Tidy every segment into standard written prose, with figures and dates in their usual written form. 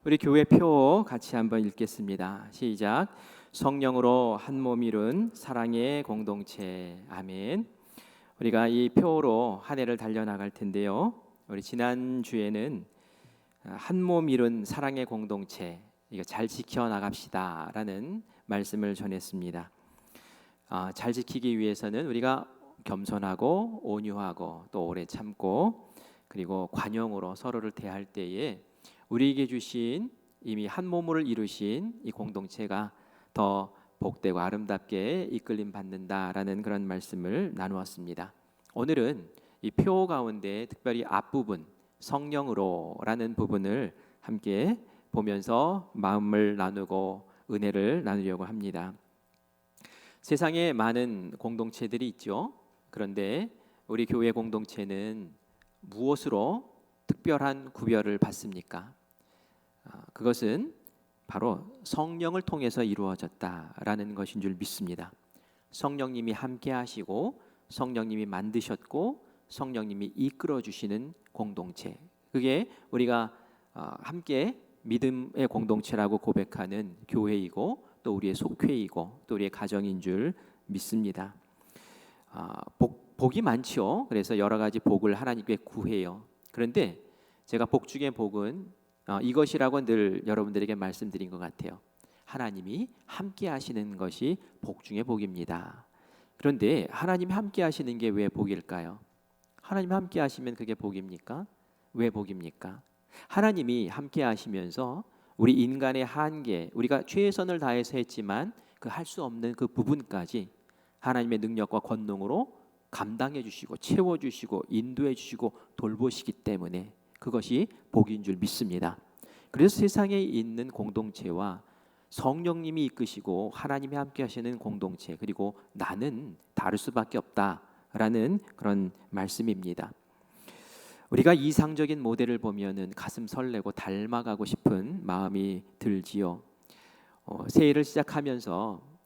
우리 교회 표 같이 한번 읽겠습니다. 시작. 성령으로 한 몸 이룬 사랑의 공동체. 아멘. 우리가 이 표로 한 해를 달려나갈 텐데요. 우리 지난 주에는 한 몸 이룬 사랑의 공동체, 이거 잘 지켜나갑시다라는 말씀을 전했습니다. 잘 지키기 위해서는 우리가 겸손하고 온유하고 또 오래 참고 그리고 관용으로 서로를 대할 때에 우리에게 주신 이미 한 몸을 이루신 이 공동체가 더 복되고 아름답게 이끌림 받는다라는 그런 말씀을 나누었습니다. 오늘은 이 표 가운데 특별히 앞부분 성령으로라는 부분을 함께 보면서 마음을 나누고 은혜를 나누려고 합니다. 세상에 많은 공동체들이 있죠. 그런데 우리 교회 공동체는 무엇으로 특별한 구별을 받습니까? 그것은 바로 성령을 통해서 이루어졌다라는 것인 줄 믿습니다. 성령님이 함께 하시고 성령님이 만드셨고 성령님이 이끌어 주시는 공동체, 그게 우리가 함께 믿음의 공동체라고 고백하는 교회이고 또 우리의 속회이고 또 우리의 가정인 줄 믿습니다. 복이 많죠. 그래서 여러 가지 복을 하나님께 구해요. 그런데 제가 복 중의 복은 이것이라고 늘 여러분들에게 말씀드린 것 같아요. 하나님이 함께 하시는 것이 복 중의 복입니다. 그런데 하나님이 함께 하시는 게 왜 복일까요? 하나님이 함께 하시면 그게 복입니까? 왜 복입니까? 하나님이 함께 하시면서 우리 인간의 한계, 우리가 최선을 다해서 했지만 그 할 수 없는 그 부분까지 하나님의 능력과 권능으로 감당해 주시고 채워 주시고 인도해 주시고 돌보시기 때문에 그것이 복인 줄 믿습니다. 그래서 세상에 있는 공동체와 성령님이 이끄시고 하나님이 함께 하시는 공동체, 그리고 나는 다를 수밖에 없다라는 그런 말씀입니다. 우리가 이상적인 모델을 보면은 가슴 설레고 닮아가고 싶은 마음이 들지요. 새해를 시작하면서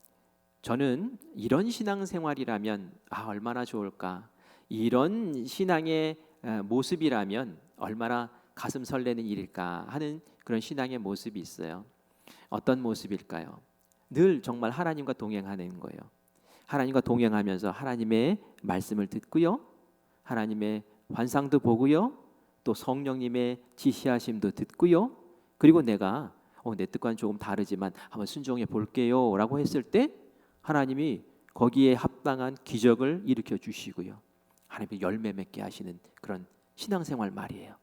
저는 이런 신앙생활이라면 얼마나 좋을까, 이런 신앙의 모습이라면 얼마나 가슴 설레는 일일까 하는 그런 신앙의 모습이 있어요. 어떤 모습일까요? 늘 정말 하나님과 동행하는 거예요. 하나님과 동행하면서 하나님의 말씀을 듣고요, 하나님의 환상도 보고요, 또 성령님의 지시하심도 듣고요, 그리고 내가 내 뜻과는 조금 다르지만 한번 순종해 볼게요 라고 했을 때 하나님이 거기에 합당한 기적을 일으켜 주시고요, 하나님이 열매 맺게 하시는 그런 신앙생활 말이에요.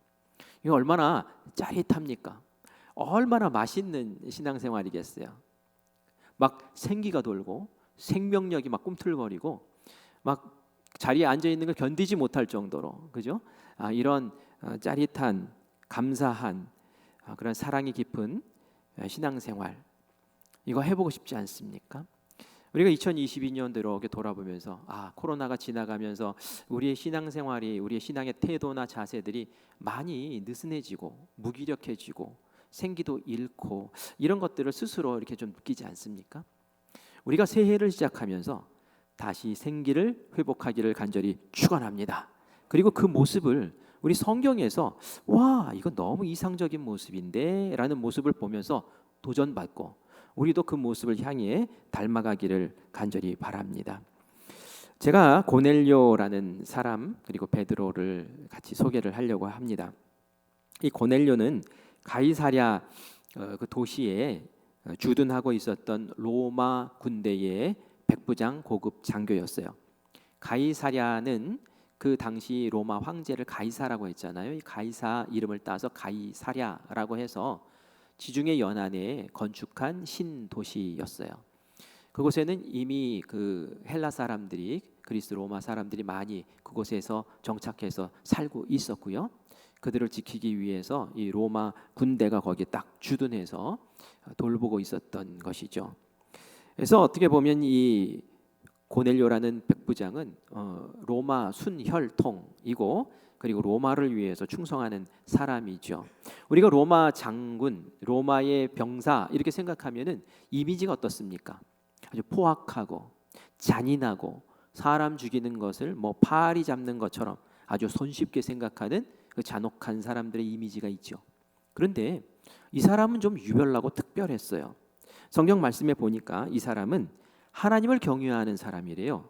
이거 얼마나 짜릿합니까? 얼마나 맛있는 신앙생활이겠어요. 막 생기가 돌고 생명력이 막 꿈틀거리고 막 자리에 앉아 있는 걸 견디지 못할 정도로, 그죠? 이런 짜릿한 감사한 그런 사랑이 깊은 신앙생활, 이거 해보고 싶지 않습니까? 우리가 2022년도로 이렇게 돌아보면서 코로나가 지나가면서 우리의 신앙생활이, 우리의 신앙의 태도나 자세들이 많이 느슨해지고 무기력해지고 생기도 잃고 이런 것들을 스스로 이렇게 좀 느끼지 않습니까? 우리가 새해를 시작하면서 다시 생기를 회복하기를 간절히 축원합니다. 그리고 그 모습을 우리 성경에서 이거 너무 이상적인 모습인데 라는 모습을 보면서 도전받고 우리도 그 모습을 향해 닮아가기를 간절히 바랍니다. 제가 고넬료라는 사람 그리고 베드로를 같이 소개를 하려고 합니다. 이 고넬료는 가이사랴 그 도시에 주둔하고 있었던 로마 군대의 백부장 고급 장교였어요. 가이사랴는 그 당시 로마 황제를 가이사라고 했잖아요. 이 가이사 이름을 따서 가이사랴라고 해서 지중해 연안에 건축한 신도시였어요. 그곳에는 이미 그 헬라 사람들이, 그리스 로마 사람들이 많이 그곳에서 정착해서 살고 있었고요. 그들을 지키기 위해서 이 로마 군대가 거기에 딱 주둔해서 돌보고 있었던 것이죠. 그래서 어떻게 보면 이 고넬료라는 백부장은 로마 순혈통이고 그리고 로마를 위해서 충성하는 사람이죠. 우리가 로마 장군, 로마의 병사 이렇게 생각하면은 이미지가 어떻습니까? 아주 포악하고 잔인하고 사람 죽이는 것을 파리 잡는 것처럼 아주 손쉽게 생각하는 그 잔혹한 사람들의 이미지가 있죠. 그런데 이 사람은 좀 유별나고 특별했어요. 성경 말씀에 보니까 이 사람은 하나님을 경외하는 사람이래요.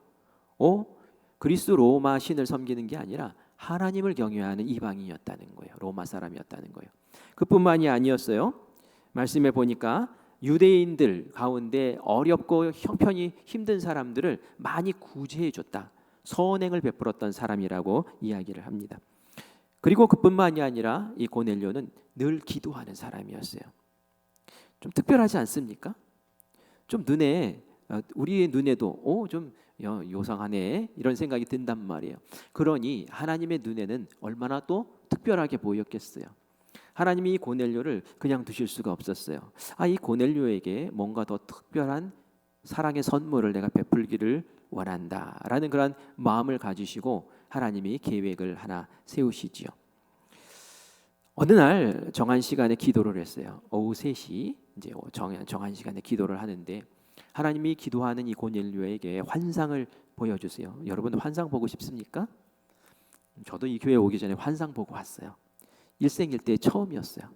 그리스 로마 신을 섬기는 게 아니라 하나님을 경외하는 이방인이었다는 거예요. 로마 사람이었다는 거예요. 그뿐만이 아니었어요. 말씀에 보니까 유대인들 가운데 어렵고 형편이 힘든 사람들을 많이 구제해 줬다. 선행을 베풀었던 사람이라고 이야기를 합니다. 그리고 그뿐만이 아니라 이 고넬료는 늘 기도하는 사람이었어요. 좀 특별하지 않습니까? 좀 눈에 우리의 눈에도 좀 요상하네 이런 생각이 든단 말이에요. 그러니 하나님의 눈에는 얼마나 또 특별하게 보였겠어요. 하나님이 이 고넬료를 그냥 두실 수가 없었어요. 이 고넬료에게 뭔가 더 특별한 사랑의 선물을 내가 베풀기를 원한다라는 그런 마음을 가지시고 하나님이 계획을 하나 세우시지요. 어느 날 정한 시간에 기도를 했어요. 오후 3시 이제 정한 시간에 기도를 하는데 하나님이 기도하는 이 고넬료에게 환상을 보여주세요. 여러분 환상 보고 싶습니까? 저도 이 교회 오기 전에 환상 보고 왔어요. 일생일대 처음이었어요.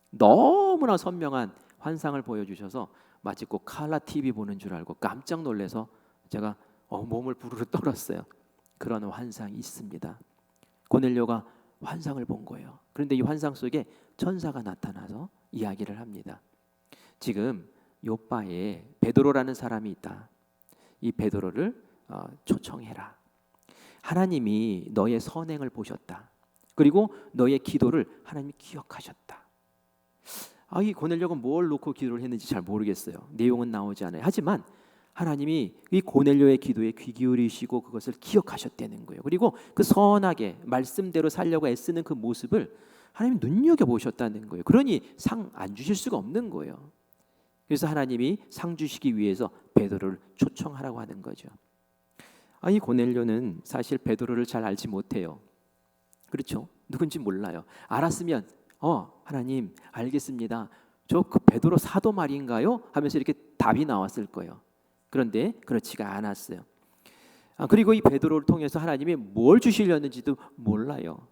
너무나 선명한 환상을 보여주셔서 마치 꼭 칼라 TV 보는 줄 알고 깜짝 놀라서 제가 몸을 부르르 떨었어요. 그런 환상이 있습니다. 고넬료가 환상을 본 거예요. 그런데 이 환상 속에 천사가 나타나서 이야기를 합니다. 지금 요바에 베드로라는 사람이 있다. 이 베드로를 초청해라. 하나님이 너의 선행을 보셨다. 그리고 너의 기도를 하나님이 기억하셨다. 이 고넬료가 뭘 놓고 기도를 했는지 잘 모르겠어요. 내용은 나오지 않아요. 하지만 하나님이 이 고넬료의 기도에 귀 기울이시고 그것을 기억하셨다는 거예요. 그리고 그 선하게 말씀대로 살려고 애쓰는 그 모습을 하나님이 눈여겨보셨다는 거예요. 그러니 상 안 주실 수가 없는 거예요. 그래서 하나님이 상 주시기 위해서 베드로를 초청하라고 하는 거죠. 이 고넬료는 사실 베드로를 잘 알지 못해요. 그렇죠? 누군지 몰라요. 알았으면 하나님 알겠습니다. 저 그 베드로 사도 말인가요? 하면서 이렇게 답이 나왔을 거예요. 그런데 그렇지가 않았어요. 그리고 이 베드로를 통해서 하나님이 뭘 주시려는지도 몰라요.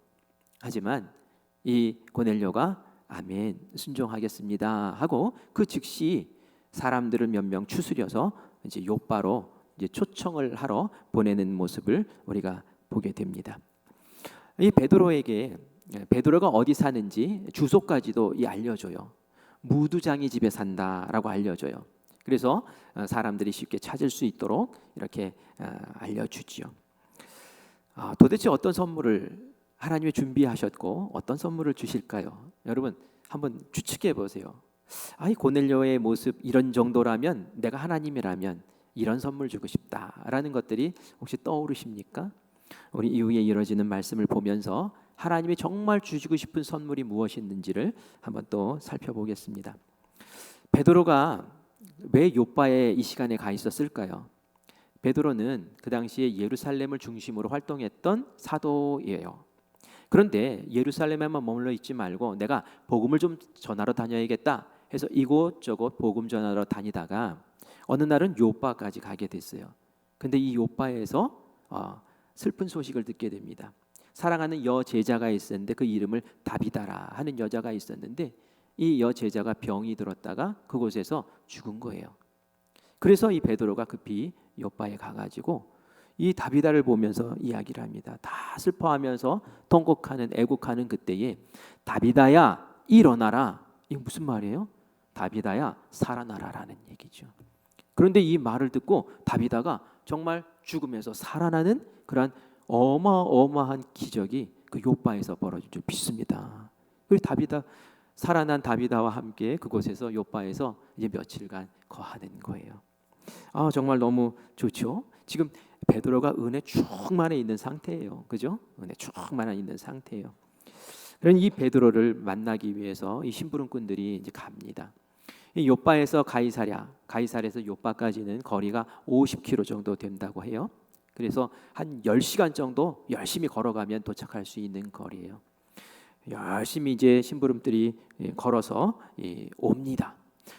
하지만 이 고넬료가 아멘 순종하겠습니다 하고 그 즉시 사람들을 몇 명 추스려서 이제 요바로 이제 초청을 하러 보내는 모습을 우리가 보게 됩니다. 이 베드로가 어디 사는지 주소까지도 알려줘요. 무두장이 집에 산다라고 알려줘요. 그래서 사람들이 쉽게 찾을 수 있도록 이렇게 알려주지요. 도대체 어떤 선물을 하나님이 준비하셨고 어떤 선물을 주실까요? 여러분 한번 추측해 보세요. 이 고넬료의 모습 이런 정도라면 내가 하나님이라면 이런 선물 주고 싶다라는 것들이 혹시 떠오르십니까? 우리 이후에 이루어지는 말씀을 보면서 하나님이 정말 주시고 싶은 선물이 무엇이었는지를 한번 또 살펴보겠습니다. 베드로가 왜 요바에 이 시간에 가 있었을까요? 베드로는 그 당시에 예루살렘을 중심으로 활동했던 사도예요. 그런데 예루살렘에만 머물러 있지 말고 내가 복음을 좀 전하러 다녀야겠다 해서 이곳저곳 복음 전하러 다니다가 어느 날은 요바까지 가게 됐어요. 근데 이 요바에서 슬픈 소식을 듣게 됩니다. 사랑하는 여제자가 있었는데 그 이름을 다비다라 하는 여자가 있었는데 이 여제자가 병이 들었다가 그곳에서 죽은 거예요. 그래서 이 베드로가 급히 요바에 가가지고 이 다비다를 보면서 이야기를 합니다. 다 슬퍼하면서 통곡하는 애곡하는 그때에 다비다야 일어나라. 이게 무슨 말이에요? 다비다야 살아나라라는 얘기죠. 그런데 이 말을 듣고 다비다가 정말 죽음에서 살아나는 그런 어마어마한 기적이 그 요바에서 벌어진 줄 믿습니다. 그리고 살아난 다비다와 함께 그곳에서 요바에서 이제 며칠간 거하는 거예요. 정말 너무 좋죠. 지금 베드로가 은혜 충만해 있는 상태예요. 그죠? 은혜 충만해 있는 상태예요. 그런 이 베드로를 만나기 위해서 이 심부름꾼들이 이제 갑니다. 이 요바에서 가이사랴에서 요바까지는 거리가 50km 정도 된다고 해요. 그래서 한 10시간 정도 열심히 걸어가면 도착할 수 있는 거리예요. 열심히 이제 심부름들이 걸어서 옵니다.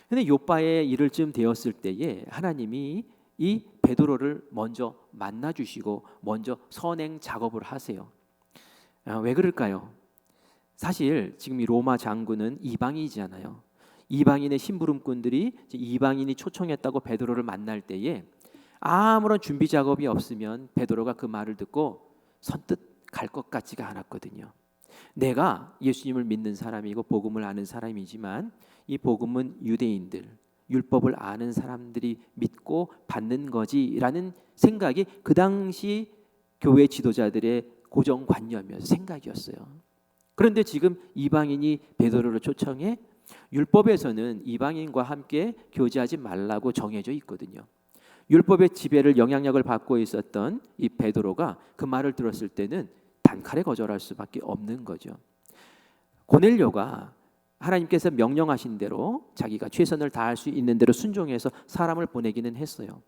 근데 요바에 이를 쯤 되었을 때에 하나님이 이 베드로를 먼저 만나 주시고 먼저 선행 작업을 하세요. 왜 그럴까요? 사실 지금 이 로마 장군은 이방이잖아요. 이방인의 심부름꾼들이 이방인이 초청했다고 베드로를 만날 때에 아무런 준비 작업이 없으면 베드로가 그 말을 듣고 선뜻 갈 것 같지가 않았거든요. 내가 예수님을 믿는 사람이고 복음을 아는 사람이지만 이 복음은 유대인들, 율법을 아는 사람들이 믿고 받는 거지라는 생각이 그 당시 교회 지도자들의 고정관념이었어요. 생각이었어요. 그런데 지금 이방인이 베드로를 초청해 율법에서는 이방인과 함께 교제하지 말라고 정해져 있거든요. 율법의 지배를 영향력을 받고 있었던 이 베드로가 그 말을 들었을 때는 단칼에 거절할 수밖에 없는 거죠. 고넬료가 하나님께서 명령하신 대로 자기가 최선을 다할 수 있는 대로 순종해서 사람을 보내기는 했어요.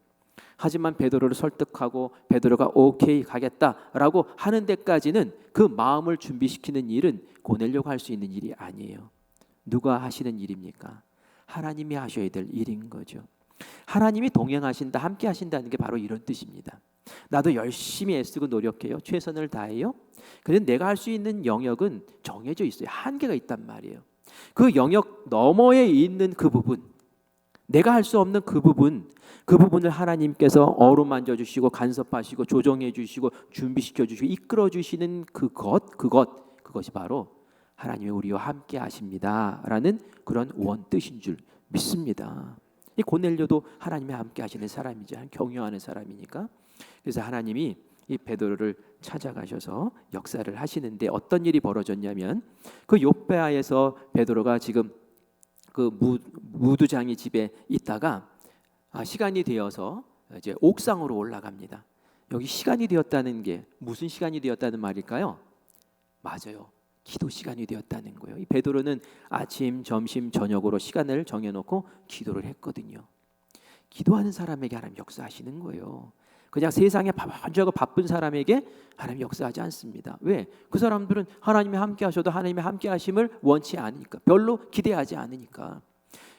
하지만 베드로를 설득하고 베드로가 오케이 가겠다라고 하는 데까지는 그 마음을 준비시키는 일은 고넬료가 할 수 있는 일이 아니에요. 누가 하시는 일입니까? 하나님이 하셔야 될 일인 거죠. 하나님이 동행하신다, 함께 하신다는 게 바로 이런 뜻입니다. 나도 열심히 애쓰고 노력해요. 최선을 다해요. 그런데 내가 할 수 있는 영역은 정해져 있어요. 한계가 있단 말이에요. 그 영역 너머에 있는 그 부분, 내가 할 수 없는 그 부분을 하나님께서 어루만져 주시고 간섭하시고 조정해 주시고 준비시켜 주시고 이끌어 주시는 그것이 바로 하나님이 우리와 함께 하십니다라는 그런 원뜻인 줄 믿습니다. 이 고넬료도 하나님이 함께 하시는 사람이죠. 경유하는 사람이니까. 그래서 하나님이 이 베드로를 찾아가셔서 역사를 하시는데 어떤 일이 벌어졌냐면 그 요페아에서 베드로가 지금 그 무두장이 집에 있다가 시간이 되어서 이제 옥상으로 올라갑니다. 여기 시간이 되었다는 게 무슨 시간이 되었다는 말일까요? 맞아요. 기도 시간이 되었다는 거예요. 이 베드로는 아침, 점심, 저녁으로 시간을 정해놓고 기도를 했거든요. 기도하는 사람에게 하나님 역사하시는 거예요. 그냥 세상에 바쁘고 바쁜 사람에게 하나님 역사하지 않습니다. 왜? 그 사람들은 하나님이 함께 하셔도 하나님이 함께 하심을 원치 않으니까, 별로 기대하지 않으니까.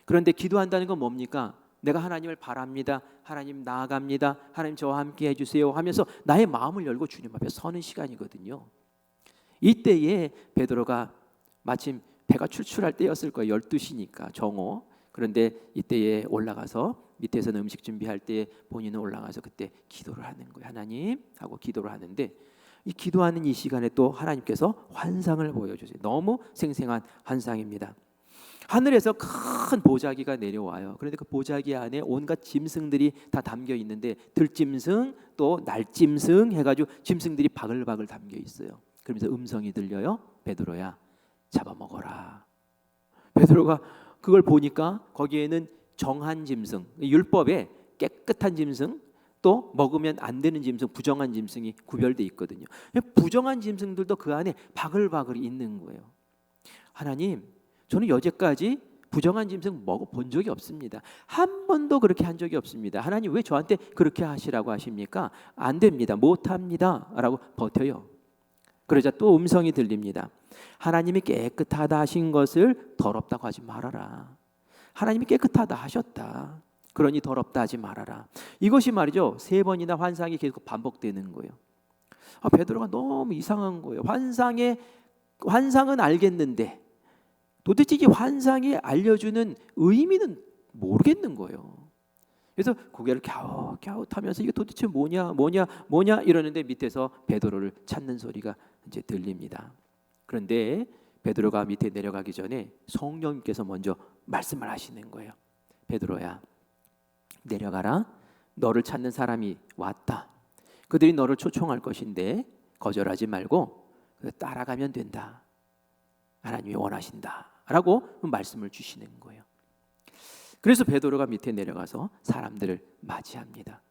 그런데 기도한다는 건 뭡니까? 내가 하나님을 바랍니다. 하나님 나아갑니다. 하나님 저와 함께 해주세요 하면서 나의 마음을 열고 주님 앞에 서는 시간이거든요. 이때에 베드로가 마침 배가 출출할 때였을 거예요. 12시니까 정오. 그런데 이때에 올라가서 밑에서는 음식 준비할 때 본인은 올라가서 그때 기도를 하는 거예요. 하나님 하고 기도를 하는데 이 기도하는 이 시간에 또 하나님께서 환상을 보여주세요. 너무 생생한 환상입니다. 하늘에서 큰 보자기가 내려와요. 그런데 그 보자기 안에 온갖 짐승들이 다 담겨 있는데 들짐승 또 날짐승 해가지고 짐승들이 바글바글 담겨 있어요. 그러면서 음성이 들려요. 베드로야 잡아먹어라. 베드로가 그걸 보니까 거기에는 정한 짐승, 율법에 깨끗한 짐승, 또 먹으면 안 되는 짐승, 부정한 짐승이 구별돼 있거든요. 부정한 짐승들도 그 안에 바글바글 있는 거예요. 하나님, 저는 여태까지 부정한 짐승 먹어본 적이 없습니다. 한 번도 그렇게 한 적이 없습니다. 하나님 왜 저한테 그렇게 하시라고 하십니까? 안 됩니다. 못합니다 라고 버텨요. 그러자 또 음성이 들립니다. 하나님이 깨끗하다 하신 것을 더럽다고 하지 말아라. 하나님이 깨끗하다 하셨다. 그러니 더럽다 하지 말아라. 이것이 말이죠. 3번이나 환상이 계속 반복되는 거예요. 베드로가 너무 이상한 거예요. 환상은 알겠는데 도대체 이 환상이 알려주는 의미는 모르겠는 거예요. 그래서 고개를 갸웃갸웃하면서 이게 도대체 뭐냐 이러는데 밑에서 베드로를 찾는 소리가 이제 들립니다. 그런데 베드로가 밑에 내려가기 전에 성령님께서 먼저 말씀을 하시는 거예요. 베드로야, 내려가라. 너를 찾는 사람이 왔다. 그들이 너를 초청할 것인데 거절하지 말고 따라가면 된다. 하나님이 원하신다 라고 말씀을 주시는 거예요. 그래서 베드로가 밑에 내려가서 사람들을 맞이합니다.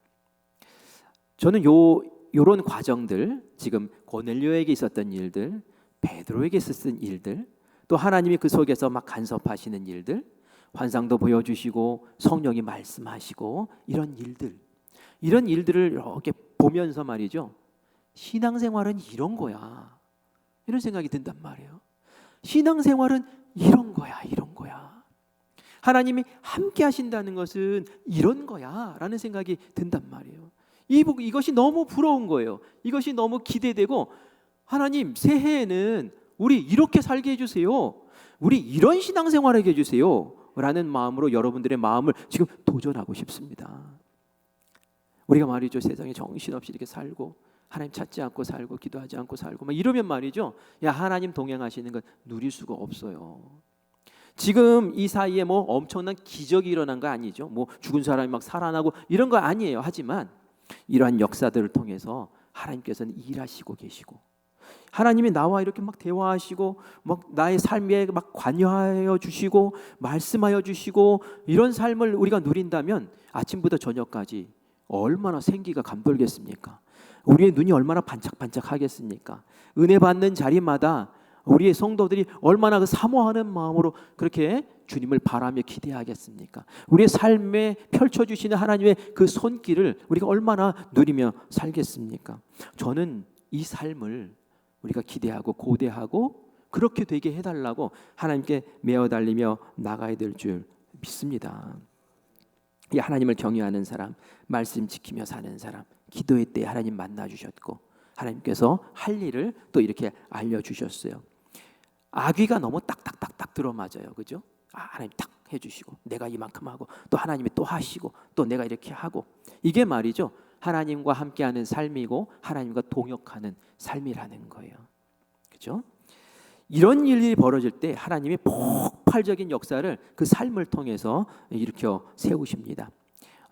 저는 요런 과정들, 지금 고넬료에게 있었던 일들, 베드로에게 있었던 일들, 또 하나님이 그 속에서 막 간섭하시는 일들, 환상도 보여주시고 성령이 말씀하시고 이런 일들을 이렇게 보면서 말이죠. 신앙생활은 이런 거야. 이런 생각이 든단 말이에요. 신앙생활은 이런 거야. 하나님이 함께 하신다는 것은 이런 거야 라는 생각이 든단 말이에요. 이것이 너무 부러운 거예요. 이것이 너무 기대되고, 하나님 새해에는 우리 이렇게 살게 해주세요. 우리 이런 신앙생활하게 해주세요. 라는 마음으로 여러분들의 마음을 지금 도전하고 싶습니다. 우리가 말이죠, 세상에 정신없이 이렇게 살고 하나님 찾지 않고 살고 기도하지 않고 살고 막 이러면 말이죠, 야, 하나님 동행하시는 건 누릴 수가 없어요. 지금 이 사이에 뭐 엄청난 기적이 일어난 거 아니죠. 뭐 죽은 사람이 막 살아나고 이런 거 아니에요. 하지만 이러한 역사들을 통해서 하나님께서는 일하시고 계시고, 하나님이 나와 이렇게 막 대화하시고 막 나의 삶에 막 관여하여 주시고 말씀하여 주시고, 이런 삶을 우리가 누린다면 아침부터 저녁까지 얼마나 생기가 감돌겠습니까? 우리의 눈이 얼마나 반짝반짝 하겠습니까? 은혜 받는 자리마다 우리의 성도들이 얼마나 그 사모하는 마음으로 그렇게 주님을 바라며 기대하겠습니까? 우리의 삶에 펼쳐주시는 하나님의 그 손길을 우리가 얼마나 누리며 살겠습니까? 저는 이 삶을 우리가 기대하고 고대하고 그렇게 되게 해달라고 하나님께 메어 달리며 나가야 될 줄 믿습니다. 이 하나님을 경외하는 사람, 말씀 지키며 사는 사람, 기도의 때 하나님 만나주셨고 하나님께서 할 일을 또 이렇게 알려주셨어요. 아귀가 너무 딱딱딱딱 들어맞아요. 그죠? 하나님 딱 해주시고 내가 이만큼 하고 또 하나님이 또 하시고 또 내가 이렇게 하고, 이게 말이죠, 하나님과 함께하는 삶이고 하나님과 동역하는 삶이라는 거예요. 그죠? 이런 일이 벌어질 때 하나님이 폭발적인 역사를 그 삶을 통해서 일으켜 세우십니다.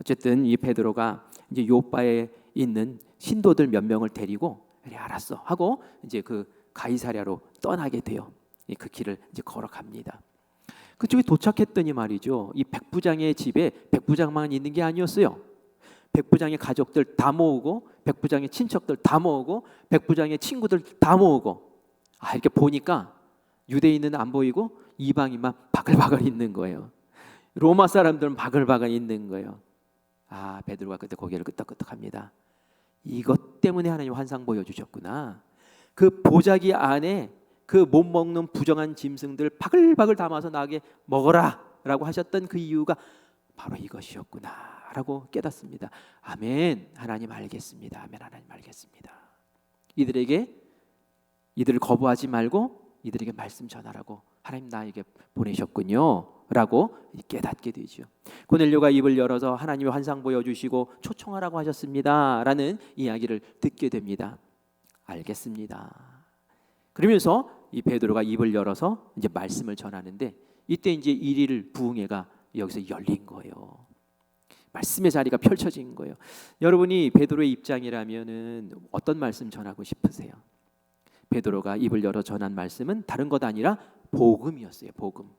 어쨌든 이 베드로가 이제 요바에 있는 신도들 몇 명을 데리고 그래 알았어 하고 이제 그 가이사랴로 떠나게 돼요. 그 길을 이제 걸어갑니다. 그쪽에 도착했더니 말이죠, 이 백부장의 집에 백부장만 있는 게 아니었어요. 백부장의 가족들 다 모으고 백부장의 친척들 다 모으고 백부장의 친구들 다 모으고, 이렇게 보니까 유대인은 안 보이고 이방인만 바글바글 있는 거예요. 로마 사람들은 바글바글 있는 거예요. 베드로가 그때 고개를 끄덕끄덕합니다. 이것 때문에 하나님 환상 보여주셨구나. 그 보자기 안에 그 못 먹는 부정한 짐승들 바글바글 담아서 나에게 먹어라 라고 하셨던 그 이유가 바로 이것이었구나 라고 깨닫습니다. 아멘. 하나님 알겠습니다. 아멘. 하나님 알겠습니다. 이들을 거부하지 말고 이들에게 말씀 전하라고 하나님 나에게 보내셨군요 라고 깨닫게 되죠. 고넬료가 입을 열어서 하나님의 환상 보여주시고 초청하라고 하셨습니다 라는 이야기를 듣게 됩니다. 알겠습니다. 그러면서 이 베드로가 입을 열어서 이제 말씀을 전하는데, 이때 이제 일일 부흥회가 여기서 열린 거예요. 말씀의 자리가 펼쳐진 거예요. 여러분이 베드로의 입장이라면은 어떤 말씀 전하고 싶으세요? 베드로가 입을 열어 전한 말씀은 다른 것 아니라 복음이었어요. 복음.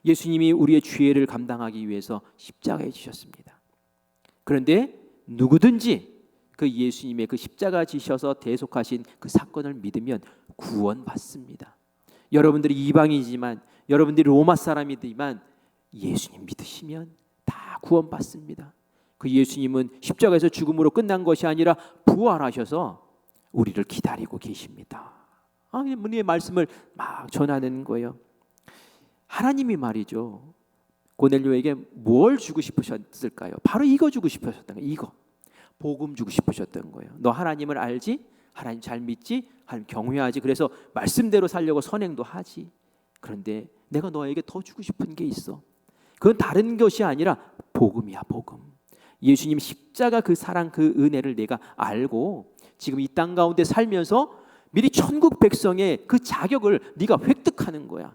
예수님이 우리의 죄를 감당하기 위해서 십자가에 지셨습니다. 그런데 누구든지 그 예수님의 그 십자가 지셔서 대속하신 그 사건을 믿으면 구원받습니다. 여러분들이 이방이지만, 여러분들이 로마 사람이지만 예수님 믿으시면 다 구원받습니다. 그 예수님은 십자가에서 죽음으로 끝난 것이 아니라 부활하셔서 우리를 기다리고 계십니다. 우리의 말씀을 막 전하는 거예요. 하나님이 말이죠, 고넬료에게 뭘 주고 싶으셨을까요? 바로 이거 주고 싶으셨던 거예요. 이거 복음 주고 싶으셨던 거예요. 너 하나님을 알지? 하나님 잘 믿지? 하나님 경외하지? 그래서 말씀대로 살려고 선행도 하지. 그런데 내가 너에게 더 주고 싶은 게 있어. 그건 다른 것이 아니라 복음이야. 복음. 예수님 십자가 그 사랑 그 은혜를 내가 알고 지금 이 땅 가운데 살면서 미리 천국 백성의 그 자격을 네가 획득하는 거야.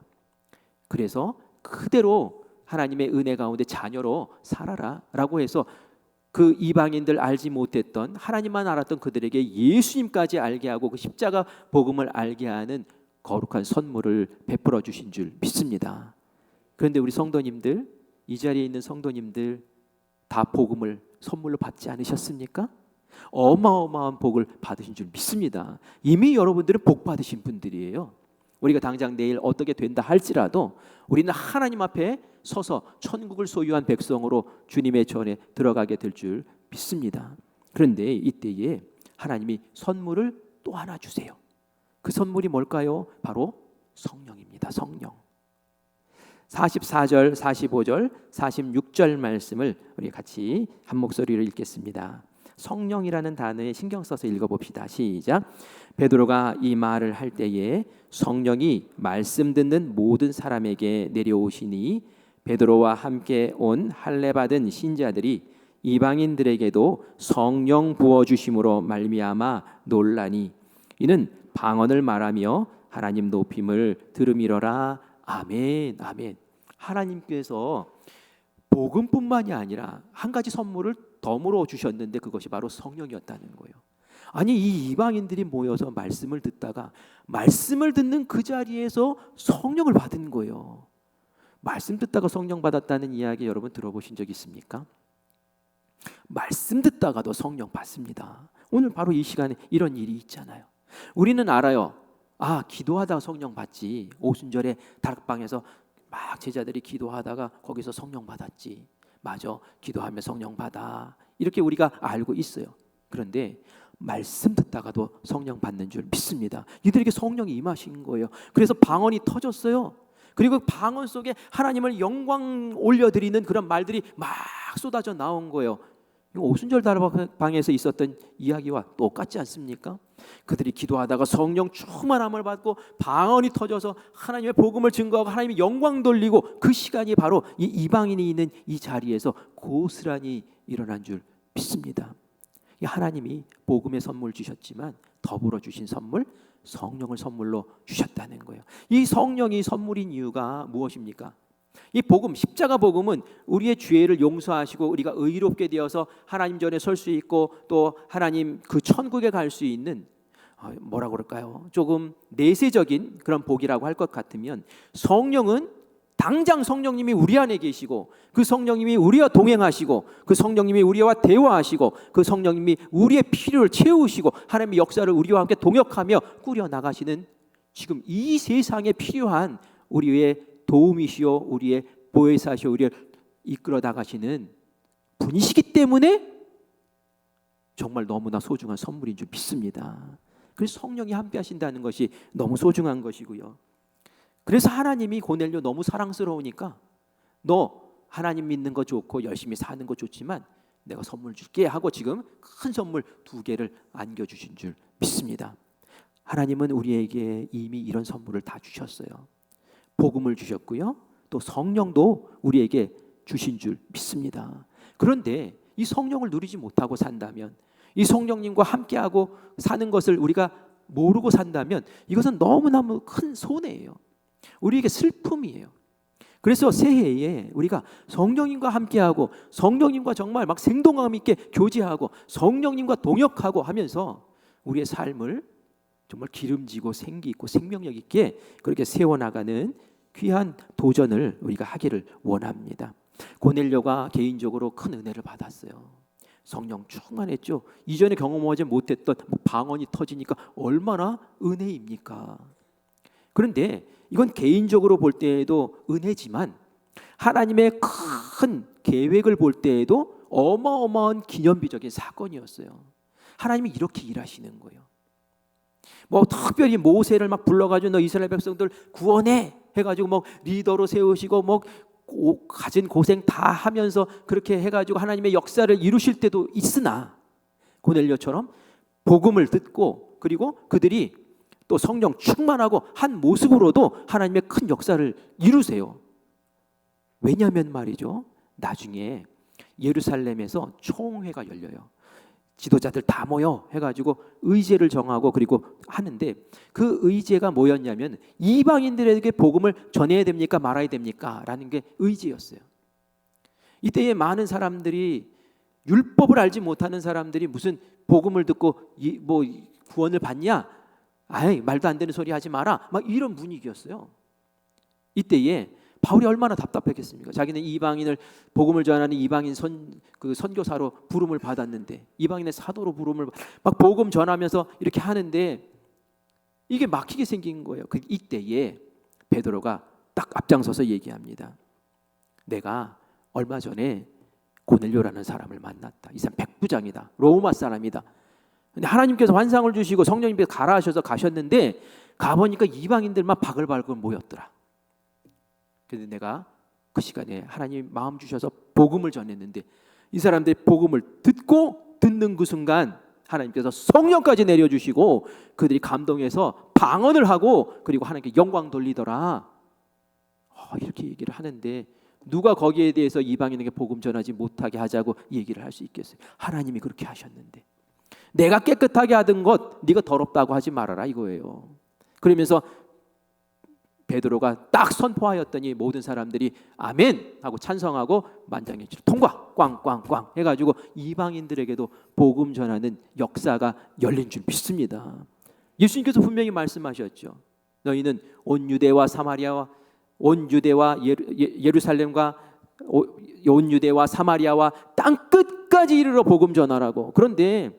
그래서 그대로 하나님의 은혜 가운데 자녀로 살아라 라고 해서 그 이방인들 알지 못했던, 하나님만 알았던 그들에게 예수님까지 알게 하고 그 십자가 복음을 알게 하는 거룩한 선물을 베풀어 주신 줄 믿습니다. 그런데 우리 성도님들, 이 자리에 있는 성도님들 다 복음을 선물로 받지 않으셨습니까? 어마어마한 복을 받으신 줄 믿습니다. 이미 여러분들은 복 받으신 분들이에요. 우리가 당장 내일 어떻게 된다 할지라도 우리는 하나님 앞에 서서 천국을 소유한 백성으로 주님의 전에 들어가게 될 줄 믿습니다. 그런데 이때에 하나님이 선물을 또 하나 주세요. 그 선물이 뭘까요? 바로 성령입니다. 성령. 44절, 45절, 46절 말씀을 우리 같이 한 목소리로 읽겠습니다. 성령이라는 단어에 신경 써서 읽어봅시다. 시작. 베드로가 이 말을 할 때에 성령이 말씀 듣는 모든 사람에게 내려오시니 베드로와 함께 온 할례 받은 신자들이 이방인들에게도 성령 부어 주심으로 말미암아 놀라니 이는 방언을 말하며 하나님 높임을 들음이러라. 아멘. 아멘. 하나님께서 복음뿐만이 아니라 한 가지 선물을 덤으로 주셨는데 그것이 바로 성령이었다는 거예요. 아니 이 이방인들이 모여서 말씀을 듣다가 말씀을 듣는 그 자리에서 성령을 받은 거예요. 말씀 듣다가 성령 받았다는 이야기 여러분 들어보신 적 있습니까? 말씀 듣다가도 성령 받습니다. 오늘 바로 이 시간에 이런 일이 있잖아요. 우리는 알아요. 아, 기도하다가 성령 받지. 오순절에 다락방에서 막 제자들이 기도하다가 거기서 성령 받았지. 맞아, 기도하면 성령 받아. 이렇게 우리가 알고 있어요. 그런데 말씀 듣다가도 성령 받는 줄 믿습니다. 이들에게 성령이 임하신 거예요. 그래서 방언이 터졌어요. 그리고 방언 속에 하나님을 영광 올려드리는 그런 말들이 막 쏟아져 나온 거예요. 이거 오순절 다락방에서 있었던 이야기와 똑같지 않습니까? 그들이 기도하다가 성령 충만함을 받고 방언이 터져서 하나님의 복음을 증거하고 하나님의 영광 돌리고 그 시간이 바로 이 이방인이 있는 이 자리에서 고스란히 일어난 줄 믿습니다. 하나님이 복음의 선물 주셨지만 더불어 주신 선물 성령을 선물로 주셨다는 거예요. 이 성령이 선물인 이유가 무엇입니까? 이 복음, 십자가 복음은 우리의 죄를 용서하시고 우리가 의롭게 되어서 하나님 전에 설 수 있고 또 하나님 그 천국에 갈 수 있는 뭐라고 그럴까요? 조금 내세적인 그런 복이라고 할 것 같으면 성령은 당장 성령님이 우리 안에 계시고 그 성령님이 우리와 동행하시고 그 성령님이 우리와 대화하시고 그 성령님이 우리의 필요를 채우시고 하나님의 역사를 우리와 함께 동역하며 꾸려나가시는 지금 이 세상에 필요한 우리의 도움이시오 우리의 보혜사시오 우리를 이끌어 나가시는 분이시기 때문에 정말 너무나 소중한 선물인 줄 믿습니다. 그래서 성령이 함께 하신다는 것이 너무 소중한 것이고요. 그래서 하나님이 고넬료 너무 사랑스러우니까 너 하나님 믿는 거 좋고 열심히 사는 거 좋지만 내가 선물 줄게 하고 지금 큰 선물 2개를 안겨주신 줄 믿습니다. 하나님은 우리에게 이미 이런 선물을 다 주셨어요. 복음을 주셨고요. 또 성령도 우리에게 주신 줄 믿습니다. 그런데 이 성령을 누리지 못하고 산다면 이 성령님과 함께하고 사는 것을 우리가 모르고 산다면 이것은 너무너무 큰 손해예요. 우리에게 슬픔이에요. 그래서 새해에 우리가 성령님과 함께하고 성령님과 정말 막 생동감 있게 교제하고 성령님과 동역하고 하면서 우리의 삶을 정말 기름지고 생기 있고 생명력 있게 그렇게 세워나가는 귀한 도전을 우리가 하기를 원합니다. 고넬료가 개인적으로 큰 은혜를 받았어요. 성령 충만했죠. 이전에 경험하지 못했던 방언이 터지니까 얼마나 은혜입니까? 그런데 이건 개인적으로 볼 때에도 은혜지만 하나님의 큰 계획을 볼 때에도 어마어마한 기념비적인 사건이었어요. 하나님이 이렇게 일하시는 거예요. 뭐 특별히 모세를 막 불러가지고 너 이스라엘 백성들 구원해 해가지고 뭐 리더로 세우시고 뭐 가진 고생 다 하면서 그렇게 해가지고 하나님의 역사를 이루실 때도 있으나 고넬료처럼 복음을 듣고 그리고 그들이 또 성령 충만하고 한 모습으로도 하나님의 큰 역사를 이루세요. 왜냐하면 말이죠, 나중에 예루살렘에서 총회가 열려요. 지도자들 다 모여 해가지고 의제를 정하고 그리고 하는데 그 의제가 뭐였냐면 이방인들에게 복음을 전해야 됩니까 말아야 됩니까 라는 게 의제였어요. 이때에 많은 사람들이 율법을 알지 못하는 사람들이 무슨 복음을 듣고 뭐 구원을 받냐, 아이 말도 안 되는 소리 하지 마라, 막 이런 분위기였어요. 이때에 바울이 얼마나 답답했겠습니까? 자기는 이방인을 복음을 전하는 이방인 선교사로 부름을 받았는데 이방인의 사도로 부름을 막 복음 전하면서 이렇게 하는데 이게 막히게 생긴 거예요. 이때에 베드로가 딱 앞장서서 얘기합니다. 내가 얼마 전에 고넬료라는 사람을 만났다. 이 사람 백부장이다. 로마 사람이다. 근데 하나님께서 환상을 주시고 성령님께서 가라 하셔서 가셨는데 가보니까 이방인들만 바글바글 모였더라. 그래서 내가 그 시간에 하나님 마음 주셔서 복음을 전했는데 이 사람들이 복음을 듣는 그 순간 하나님께서 성령까지 내려주시고 그들이 감동해서 방언을 하고 그리고 하나님께 영광 돌리더라. 이렇게 얘기를 하는데 누가 거기에 대해서 이방인에게 복음 전하지 못하게 하자고 얘기를 할 수 있겠어요? 하나님이 그렇게 하셨는데. 내가 깨끗하게 하던 것 네가 더럽다고 하지 말아라 이거예요. 그러면서 베드로가 딱 선포하였더니 모든 사람들이 아멘 하고 찬성하고 만장일치로 통과 꽝꽝꽝 해가지고 이방인들에게도 복음 전하는 역사가 열린 줄 믿습니다. 예수님께서 분명히 말씀하셨죠. 너희는 온 유대와 사마리아와 온 유대와 예루살렘과 온 유대와 사마리아와 땅 끝까지 이르러 복음 전하라고. 그런데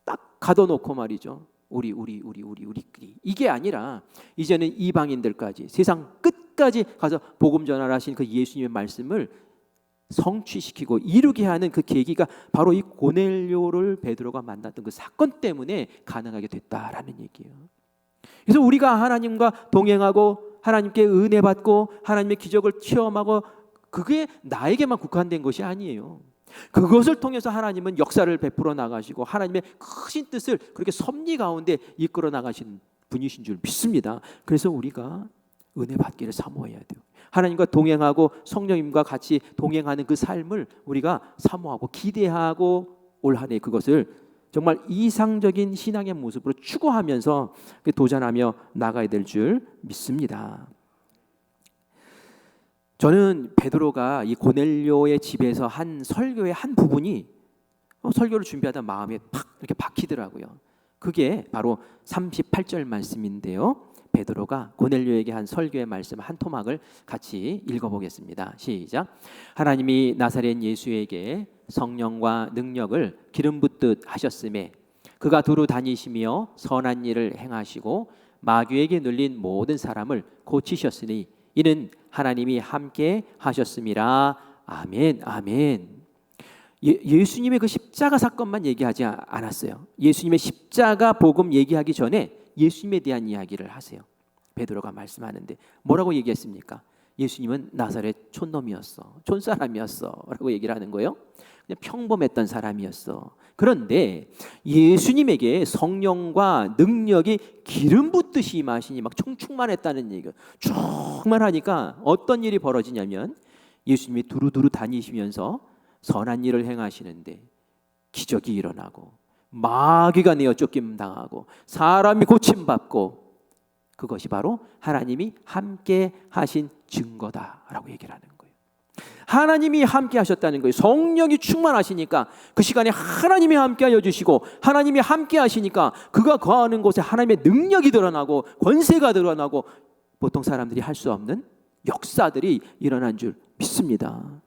딱 가둬놓고 말이죠. 우리끼리 이게 아니라 이제는 이방인들까지 세상 끝까지 가서 복음 전하라 하신 그 예수님의 말씀을 성취시키고 이루게 하는 그 계기가 바로 이 고넬료를 베드로가 만났던 그 사건 때문에 가능하게 됐다라는 얘기예요. 그래서 우리가 하나님과 동행하고 하나님께 은혜 받고 하나님의 기적을 체험하고 그게 나에게만 국한된 것이 아니에요. 그것을 통해서 하나님은 역사를 베풀어 나가시고 하나님의 크신 뜻을 그렇게 섭리 가운데 이끌어 나가신 분이신 줄 믿습니다. 그래서 우리가 은혜 받기를 사모해야 돼요. 하나님과 동행하고 성령님과 같이 동행하는 그 삶을 우리가 사모하고 기대하고 올 한 해 그것을 정말 이상적인 신앙의 모습으로 추구하면서 도전하며 나가야 될 줄 믿습니다. 저는 베드로가 이 고넬료의 집에서 한 설교의 한 부분이 설교를 준비하다 마음에 팍 이렇게 박히더라고요. 그게 바로 38절 말씀인데요. 베드로가 고넬료에게 한 설교의 말씀 한 토막을 같이 읽어보겠습니다. 시작. 하나님이 나사렛 예수에게 성령과 능력을 기름 붓듯 하셨음에 그가 두루 다니시며 선한 일을 행하시고 마귀에게 눌린 모든 사람을 고치셨으니 이는 하나님이 함께 하셨음이라. 아멘 아멘. 예수님의 그 십자가 사건만 얘기하지 않았어요. 예수님의 십자가 복음 얘기하기 전에 예수님에 대한 이야기를 하세요. 베드로가 말씀하는데 뭐라고 얘기했습니까? 예수님은 나사렛 촌놈이었어, 촌사람이었어 라고 얘기를 하는 거예요. 그냥 평범했던 사람이었어. 그런데 예수님에게 성령과 능력이 기름 붓듯이 임하시니 막 충만했다는 얘기가 충만하니까 어떤 일이 벌어지냐면 예수님이 두루두루 다니시면서 선한 일을 행하시는데 기적이 일어나고 마귀가 내어 쫓김 당하고 사람이 고침받고 그것이 바로 하나님이 함께 하신 증거다라고 얘기를 하는 거예요. 하나님이 함께 하셨다는 거예요. 성령이 충만하시니까 그 시간에 하나님이 함께 하여 주시고 하나님이 함께 하시니까 그가 거하는 곳에 하나님의 능력이 드러나고 권세가 드러나고 보통 사람들이 할 수 없는 역사들이 일어난 줄 믿습니다.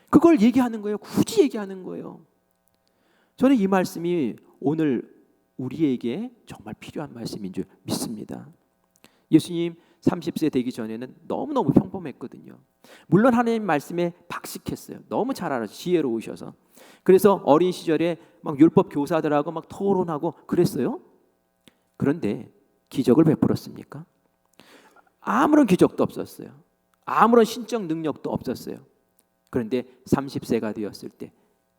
그걸 얘기하는 거예요. 굳이 얘기하는 거예요. 저는 이 말씀이 오늘 우리에게 정말 필요한 말씀인 줄 믿습니다. 예수님 30세 되기 전에는 너무너무 평범했거든요. 물론 하나님 말씀에 박식했어요. 너무 잘 알아서 지혜로우셔서. 그래서 어린 시절에 막 율법 교사들하고 막 토론하고 그랬어요. 그런데 기적을 베풀었습니까? 아무런 기적도 없었어요. 아무런 신적 능력도 없었어요. 그런데 30세가 되었을 때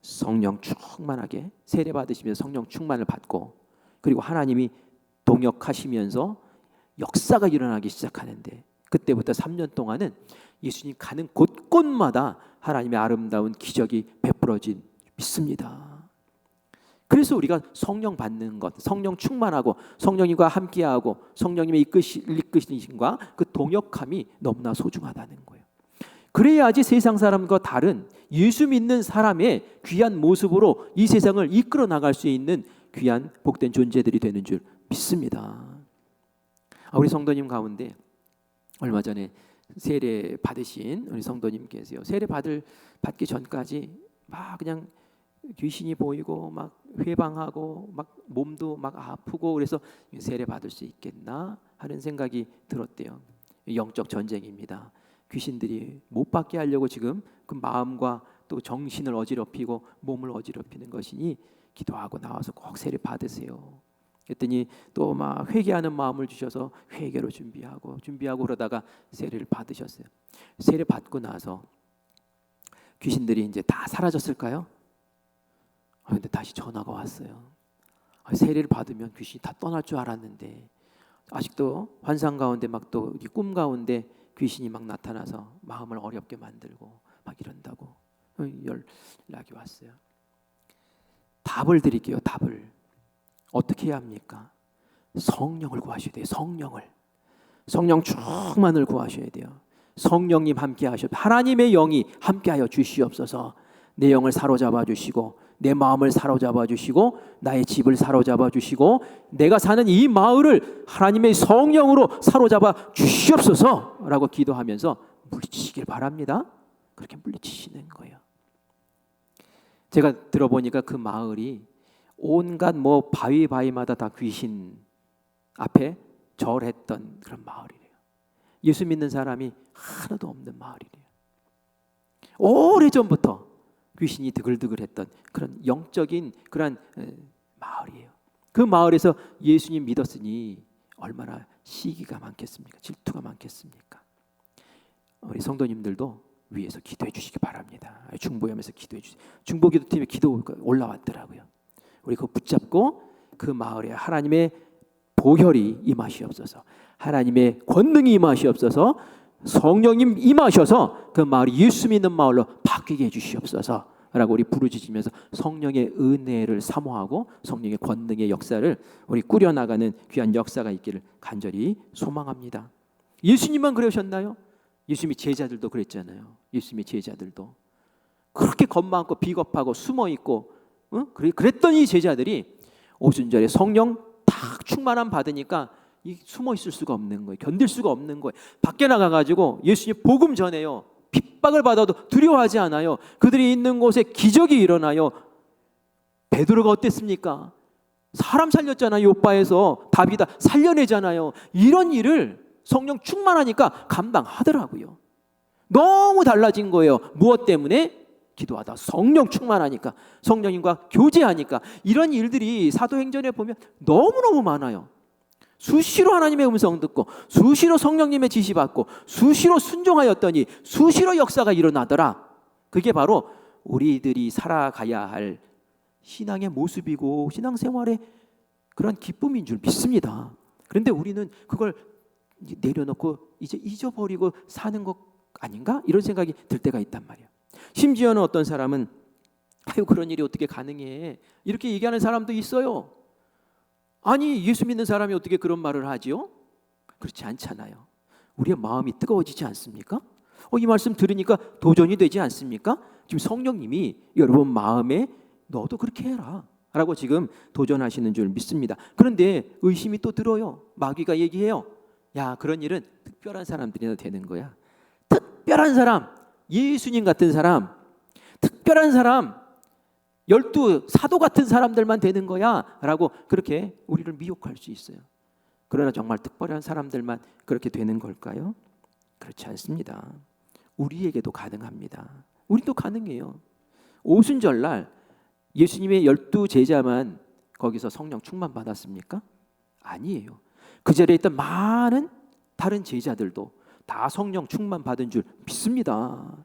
성령 충만하게 세례 받으시면서 성령 충만을 받고 그리고 하나님이 동역하시면서 역사가 일어나기 시작하는데 그때부터 3년 동안은 예수님 가는 곳곳마다 하나님의 아름다운 기적이 베풀어진 믿습니다. 그래서 우리가 성령 받는 것, 성령 충만하고 성령님과 함께하고 성령님의 이끄시심과 그 동역함이 너무나 소중하다는 거예요. 그래야지 세상 사람과 다른 예수 믿는 사람의 귀한 모습으로 이 세상을 이끌어 나갈 수 있는 귀한 복된 존재들이 되는 줄 믿습니다. 우리 성도님 가운데 얼마 전에 세례 받으신 우리 성도님 계세요. 세례 받기 전까지 막 그냥 귀신이 보이고 막 회방하고 막 몸도 막 아프고 그래서 세례 받을 수 있겠나 하는 생각이 들었대요. 영적 전쟁입니다. 귀신들이 못 받게 하려고 지금 그 마음과 또 정신을 어지럽히고 몸을 어지럽히는 것이니 기도하고 나와서 꼭 세례 받으세요. 그랬더니 또 막 회개하는 마음을 주셔서 회개로 준비하고 그러다가 세례를 받으셨어요. 세례 받고 나서 귀신들이 이제 다 사라졌을까요? 근데 다시 전화가 왔어요. 세례를 받으면 귀신이 다 떠날 줄 알았는데 아직도 환상 가운데 막 또 꿈 가운데 귀신이 막 나타나서 마음을 어렵게 만들고 막 이런다고 연락이 왔어요. 답을 드릴게요. 답을. 어떻게 해야 합니까? 성령을 구하셔야 돼요. 성령 충만을 구하셔야 돼요. 성령님 함께 하셔. 하나님의 영이 함께하여 주시옵소서. 내 영을 사로잡아 주시고 내 마음을 사로잡아 주시고 나의 집을 사로잡아 주시고 내가 사는 이 마을을 하나님의 성령으로 사로잡아 주시옵소서라고 기도하면서 물리치시길 바랍니다. 그렇게 물리치시는 거예요. 제가 들어보니까 그 마을이 온갖 바위마다 다 귀신 앞에 절했던 그런 마을이래요. 예수 믿는 사람이 하나도 없는 마을이래요. 오래전부터 귀신이 드글드글했던 그런 영적인 그런 마을이에요. 그 마을에서 예수님 믿었으니 얼마나 시기가 많겠습니까? 질투가 많겠습니까? 우리 성도님들도 위에서 기도해 주시기 바랍니다. 중보하면서 기도해 주세요. 중보기도팀에 기도 올라왔더라고요. 우리 그거 붙잡고 그 마을에 하나님의 보혈이 임하시옵소서, 하나님의 권능이 임하시옵소서, 성령님 임하셔서 그 마을이 예수 믿는 마을로 바뀌게 해주시옵소서 라고 우리 부르짖으면서 성령의 은혜를 사모하고 성령의 권능의 역사를 우리 꾸려나가는 귀한 역사가 있기를 간절히 소망합니다. 예수님만 그러셨나요? 예수님의 제자들도 그랬잖아요. 예수님의 제자들도 그렇게 겁 많고 비겁하고 숨어있고 그랬던 이 제자들이 오순절에 성령 딱 충만함 받으니까 숨어 있을 수가 없는 거예요. 견딜 수가 없는 거예요. 밖에 나가가지고 예수님 복음 전해요. 핍박을 받아도 두려워하지 않아요. 그들이 있는 곳에 기적이 일어나요. 베드로가 어땠습니까? 사람 살렸잖아요. 요바에서 다비다 살려내잖아요. 이런 일을 성령 충만하니까 감당하더라고요. 너무 달라진 거예요. 무엇 때문에? 기도하다 성령 충만하니까, 성령님과 교제하니까. 이런 일들이 사도행전에 보면 너무너무 많아요. 수시로 하나님의 음성 듣고 수시로 성령님의 지시 받고 수시로 순종하였더니 수시로 역사가 일어나더라. 그게 바로 우리들이 살아가야 할 신앙의 모습이고 신앙생활의 그런 기쁨인 줄 믿습니다. 그런데 우리는 그걸 내려놓고 이제 잊어버리고 사는 것 아닌가? 이런 생각이 들 때가 있단 말이에요. 심지어는 어떤 사람은 아유 그런 일이 어떻게 가능해? 이렇게 얘기하는 사람도 있어요. 아니 예수 믿는 사람이 어떻게 그런 말을 하지요? 그렇지 않잖아요. 우리의 마음이 뜨거워지지 않습니까? 이 말씀 들으니까 도전이 되지 않습니까? 지금 성령님이 여러분 마음에 너도 그렇게 해라 라고 지금 도전하시는 줄 믿습니다. 그런데 의심이 또 들어요. 마귀가 얘기해요. 야 그런 일은 특별한 사람들이나 되는 거야. 특별한 사람, 예수님 같은 사람, 특별한 사람, 12 사도 같은 사람들만 되는 거야 라고 그렇게 우리를 미혹할 수 있어요. 그러나 정말 특별한 사람들만 그렇게 되는 걸까요? 그렇지 않습니다. 우리에게도 가능합니다. 우리도 가능해요. 오순절날 예수님의 12 제자만 거기서 성령 충만 받았습니까? 아니에요. 그 자리에 있던 많은 다른 제자들도 다 성령 충만 받은 줄 믿습니다.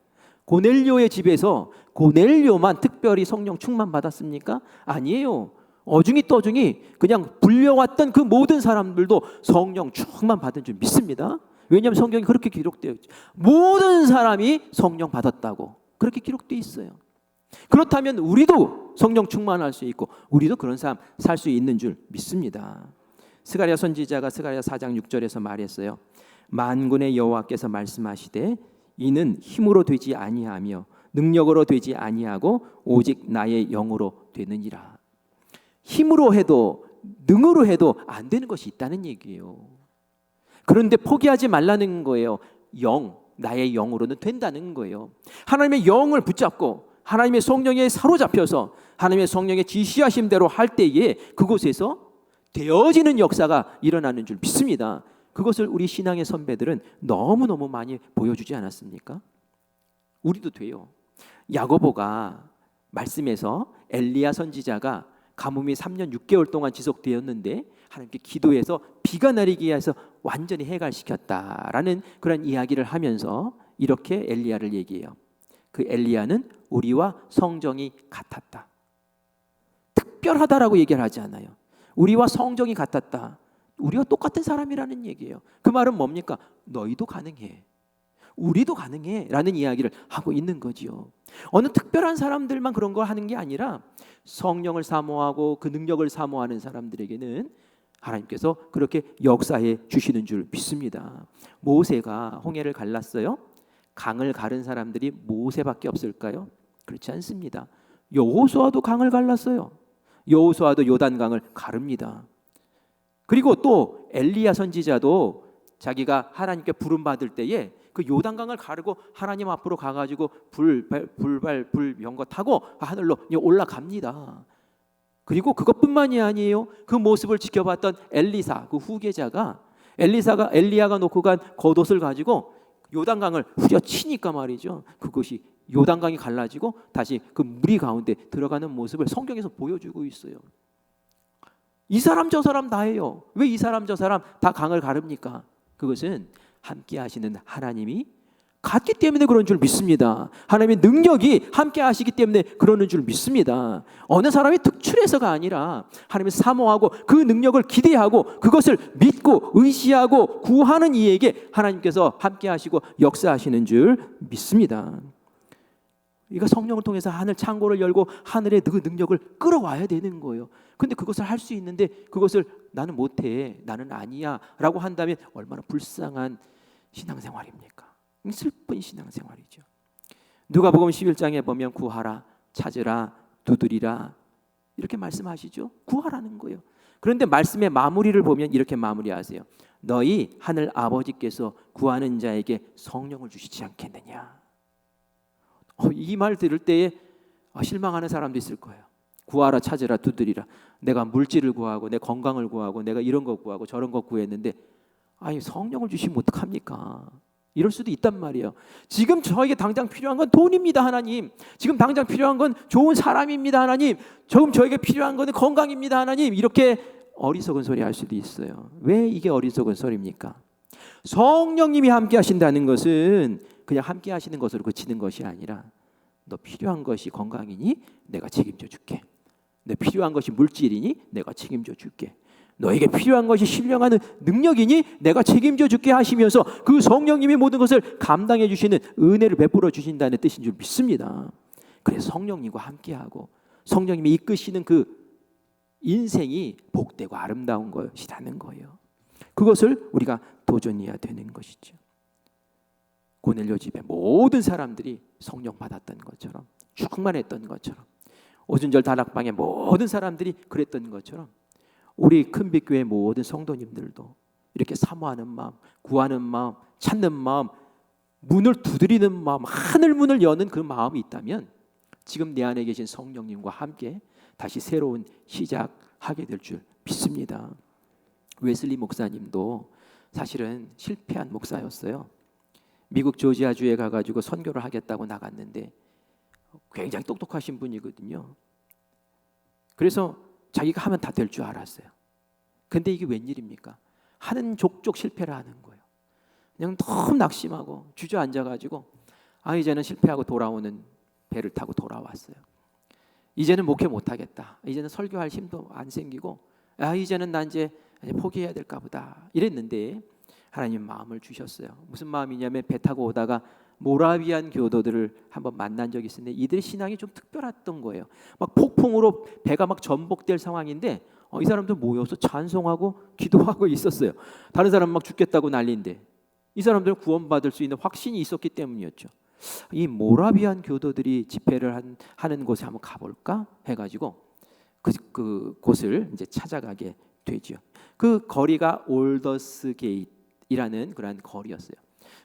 고넬료의 집에서 고넬료만 특별히 성령 충만 받았습니까? 아니에요. 어중이 떠중이 그냥 불려왔던 그 모든 사람들도 성령 충만 받은 줄 믿습니다. 왜냐하면 성경이 그렇게 기록되어 있죠. 모든 사람이 성령 받았다고 그렇게 기록되어 있어요. 그렇다면 우리도 성령 충만할 수 있고 우리도 그런 삶 살 수 있는 줄 믿습니다. 스가랴 선지자가 스가랴 4장 6절에서 말했어요. 만군의 여호와께서 말씀하시되 이는 힘으로 되지 아니하며 능력으로 되지 아니하고 오직 나의 영으로 되느니라. 힘으로 해도 능으로 해도 안 되는 것이 있다는 얘기예요. 그런데 포기하지 말라는 거예요. 나의 영으로는 된다는 거예요. 하나님의 영을 붙잡고 하나님의 성령에 사로잡혀서 하나님의 성령의 지시하심대로 할 때에 그곳에서 되어지는 역사가 일어나는 줄 믿습니다. 그것을 우리 신앙의 선배들은 너무너무 많이 보여주지 않았습니까? 우리도 돼요. 야고보가 말씀에서 엘리야 선지자가 가뭄이 3년 6개월 동안 지속되었는데 하나님께 기도해서 비가 내리게 해서 완전히 해갈시켰다라는 그런 이야기를 하면서 이렇게 엘리야를 얘기해요. 그 엘리야는 우리와 성정이 같았다. 특별하다라고 얘기를 하지 않아요. 우리와 성정이 같았다. 우리와 똑같은 사람이라는 얘기예요. 그 말은 뭡니까? 너희도 가능해. 우리도 가능해 라는 이야기를 하고 있는 거지요. 어느 특별한 사람들만 그런 걸 하는 게 아니라 성령을 사모하고 그 능력을 사모하는 사람들에게는 하나님께서 그렇게 역사해 주시는 줄 믿습니다. 모세가 홍해를 갈랐어요. 강을 가른 사람들이 모세밖에 없을까요? 그렇지 않습니다. 여호수아도 강을 갈랐어요. 여호수아도 요단강을 가릅니다. 그리고 또 엘리야 선지자도 자기가 하나님께 부름 받을 때에 그 요단강을 가르고 하나님 앞으로 가가지고 불병거 타고 하늘로 올라갑니다. 그리고 그것뿐만이 아니에요. 그 모습을 지켜봤던 엘리사, 그 후계자가 엘리야가 놓고 간 겉옷을 가지고 요단강을 후려치니까 말이죠. 그것이 요단강이 갈라지고 다시 그 무리 가운데 들어가는 모습을 성경에서 보여주고 있어요. 이 사람 저 사람 다예요. 왜 이 사람 저 사람 다 강을 가릅니까? 그것은 함께 하시는 하나님이 같기 때문에 그런 줄 믿습니다. 하나님의 능력이 함께 하시기 때문에 그러는 줄 믿습니다. 어느 사람이 특출해서가 아니라 하나님을 사모하고 그 능력을 기대하고 그것을 믿고 의지하고 구하는 이에게 하나님께서 함께 하시고 역사하시는 줄 믿습니다. 그러니까 성령을 통해서 하늘 창고를 열고 하늘의 그 능력을 끌어와야 되는 거예요. 근데 그것을 할 수 있는데 그것을 나는 못해, 나는 아니야 라고 한다면 얼마나 불쌍한 신앙생활입니까? 슬픈 신앙생활이죠. 누가복음 11장에 보면 구하라, 찾으라, 두드리라 이렇게 말씀하시죠. 구하라는 거예요. 그런데 말씀의 마무리를 보면 이렇게 마무리하세요. 너희 하늘 아버지께서 구하는 자에게 성령을 주시지 않겠느냐. 이 말 들을 때에 실망하는 사람도 있을 거예요. 구하라, 찾으라, 두드리라. 내가 물질을 구하고 내 건강을 구하고 내가 이런 거 구하고 저런 거 구했는데 아니 성령을 주시면 어떡합니까? 이럴 수도 있단 말이에요. 지금 저에게 당장 필요한 건 돈입니다, 하나님. 지금 당장 필요한 건 좋은 사람입니다, 하나님. 지금 저에게 필요한 건 건강입니다, 하나님. 이렇게 어리석은 소리 할 수도 있어요. 왜 이게 어리석은 소리입니까? 성령님이 함께 하신다는 것은 그냥 함께 하시는 것으로 그치는 것이 아니라 너 필요한 것이 건강이니 내가 책임져 줄게. 내 필요한 것이 물질이니 내가 책임져 줄게. 너에게 필요한 것이 신령한 능력이니 내가 책임져 줄게 하시면서 그 성령님이 모든 것을 감당해 주시는 은혜를 베풀어 주신다는 뜻인 줄 믿습니다. 그래서 성령님과 함께하고 성령님이 이끄시는 그 인생이 복되고 아름다운 것이라는 거예요. 그것을 우리가 도전해야 되는 것이죠. 고넬료 집에 모든 사람들이 성령 받았던 것처럼 충만했던 것처럼 오순절 다락방에 모든 사람들이 그랬던 것처럼 우리 큰빛교회 모든 성도님들도 이렇게 사모하는 마음, 구하는 마음, 찾는 마음, 문을 두드리는 마음, 하늘 문을 여는 그 마음이 있다면 지금 내 안에 계신 성령님과 함께 다시 새로운 시작하게 될 줄 믿습니다. 웨슬리 목사님도 사실은 실패한 목사였어요. 미국 조지아주에 가가지고 선교를 하겠다고 나갔는데 굉장히 똑똑하신 분이거든요. 그래서 자기가 하면 다 될 줄 알았어요. 근데 이게 웬일입니까? 하는 족족 실패를 하는 거예요. 그냥 너무 낙심하고 주저앉아가지고 이제는 실패하고 돌아오는 배를 타고 돌아왔어요. 이제는 목회 못하겠다. 이제는 설교할 힘도 안 생기고 이제는 난 이제 포기해야 될까 보다 이랬는데 하나님 마음을 주셨어요. 무슨 마음이냐면 배 타고 오다가 모라비안 교도들을 한번 만난 적이 있었는데 이들의 신앙이 좀 특별했던 거예요. 막 폭풍으로 배가 막 전복될 상황인데 이 사람들 모여서 찬송하고 기도하고 있었어요. 다른 사람 막 죽겠다고 난리인데 이 사람들은 구원받을 수 있는 확신이 있었기 때문이었죠. 이 모라비안 교도들이 집회를 하는 곳에 한번 가볼까 해가지고 그 곳을 이제 찾아가게 되죠. 그 거리가 올더스 게이트이라는 그런 거리였어요.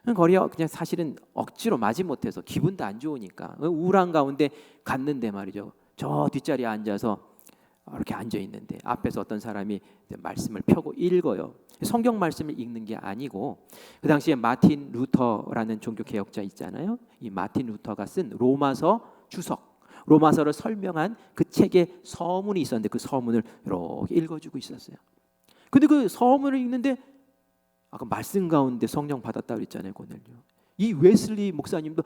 그 거리가 그냥 사실은 억지로 마지못해서 기분도 안 좋으니까 우울한 가운데 갔는데 말이죠. 저 뒷자리에 앉아서 이렇게 앉아 있는데 앞에서 어떤 사람이 말씀을 펴고 읽어요. 성경 말씀을 읽는 게 아니고 그 당시에 마틴 루터라는 종교 개혁자 있잖아요. 이 마틴 루터가 쓴 로마서 주석, 로마서를 설명한 그 책에 서문이 있었는데 그 서문을 이렇게 읽어주고 있었어요. 근데 그 서문을 읽는데 아까 말씀 가운데 성령 받았다 그랬잖아요, 고넬료. 이 웨슬리 목사님도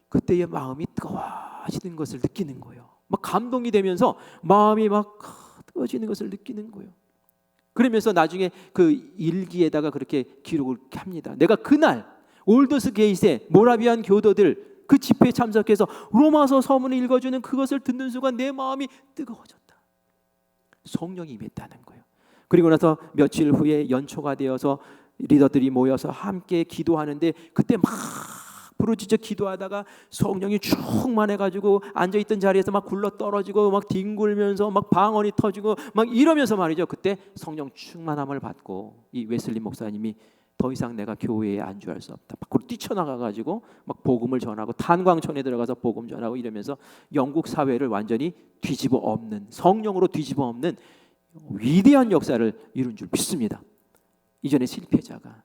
그때의 마음이 뜨거워지는 것을 느끼는 거예요. 막 감동이 되면서 마음이 막 뜨거워지는 것을 느끼는 거예요. 그러면서 나중에 그 일기에다가 그렇게 기록을 합니다. 내가 그날 올더스 게이트의 모라비안 교도들 그 집회에 참석해서 로마서 서문을 읽어주는 그것을 듣는 순간 내 마음이 뜨거워졌다. 성령이 임했다는 거예요. 그리고 나서 며칠 후에 연초가 되어서 리더들이 모여서 함께 기도하는데 그때 막 부르짖어 기도하다가 성령이 충만해가지고 앉아있던 자리에서 막 굴러 떨어지고 막 뒹굴면서 막 방언이 터지고 막 이러면서 말이죠. 그때 성령 충만함을 받고 이 웨슬리 목사님이 더 이상 내가 교회에 안주할 수 없다. 밖으로 뛰쳐나가가지고 막 복음을 전하고 탄광촌에 들어가서 복음 전하고 이러면서 영국 사회를 완전히 뒤집어 엎는, 성령으로 뒤집어 엎는 위대한 역사를 이룬 줄 믿습니다. 이전의 실패자가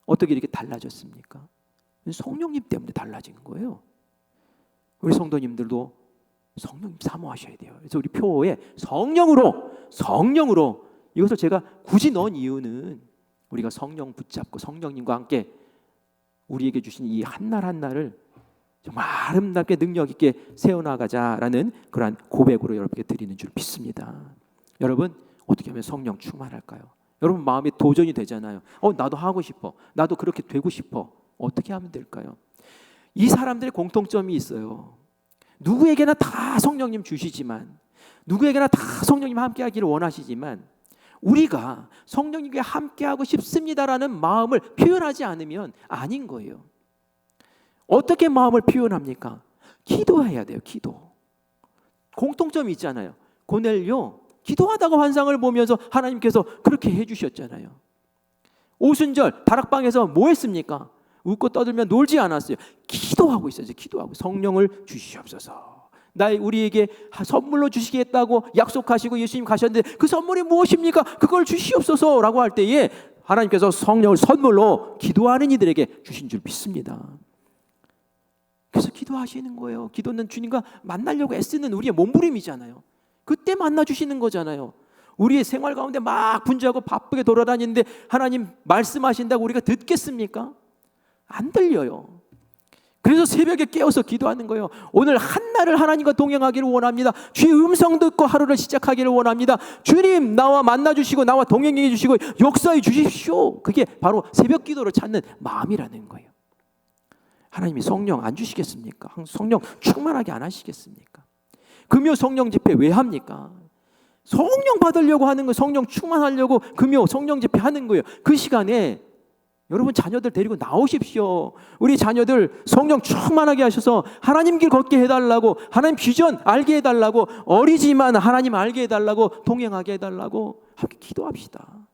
어떻게 이렇게 달라졌습니까? 성령님 때문에 달라진 거예요. 우리 성도님들도 성령님 사모하셔야 돼요. 그래서 우리 표에 성령으로 이것을 제가 굳이 넣은 이유는 우리가 성령 붙잡고 성령님과 함께 우리에게 주신 이 한날 한날을 정말 아름답게 능력 있게 세워나가자라는 그러한 고백으로 여러분께 드리는 줄 믿습니다. 여러분 어떻게 하면 성령 충만할까요? 여러분 마음에 도전이 되잖아요. 나도 하고 싶어. 나도 그렇게 되고 싶어. 어떻게 하면 될까요? 이 사람들의 공통점이 있어요. 누구에게나 다 성령님 주시지만, 누구에게나 다 성령님 함께 하기를 원하시지만, 우리가 성령님과 함께하고 싶습니다라는 마음을 표현하지 않으면 아닌 거예요. 어떻게 마음을 표현합니까? 기도해야 돼요. 기도. 공통점이 있잖아요. 고넬료 기도하다가 환상을 보면서 하나님께서 그렇게 해주셨잖아요. 오순절 다락방에서 뭐 했습니까? 웃고 떠들며 놀지 않았어요. 기도하고 있었어요. 기도하고 성령을 주시옵소서. 우리에게 선물로 주시겠다고 약속하시고 예수님 가셨는데 그 선물이 무엇입니까? 그걸 주시옵소서라고 할 때에 하나님께서 성령을 선물로 기도하는 이들에게 주신 줄 믿습니다. 그래서 기도하시는 거예요. 기도는 주님과 만나려고 애쓰는 우리의 몸부림이잖아요. 그때 만나 주시는 거잖아요. 우리의 생활 가운데 막 분주하고 바쁘게 돌아다니는데 하나님 말씀하신다고 우리가 듣겠습니까? 안 들려요. 그래서 새벽에 깨어서 기도하는 거예요. 오늘 한날을 하나님과 동행하기를 원합니다. 주의 음성 듣고 하루를 시작하기를 원합니다. 주님 나와 만나 주시고 나와 동행해 주시고 역사해 주십시오. 그게 바로 새벽 기도를 찾는 마음이라는 거예요. 하나님이 성령 안 주시겠습니까? 성령 충만하게 안 하시겠습니까? 금요 성령 집회 왜 합니까? 성령 받으려고 하는 거예요. 성령 충만하려고 금요 성령 집회 하는 거예요. 그 시간에 여러분 자녀들 데리고 나오십시오. 우리 자녀들 성령 충만하게 하셔서 하나님 길 걷게 해달라고, 하나님 비전 알게 해달라고, 어리지만 하나님 알게 해달라고, 동행하게 해달라고 함께 기도합시다.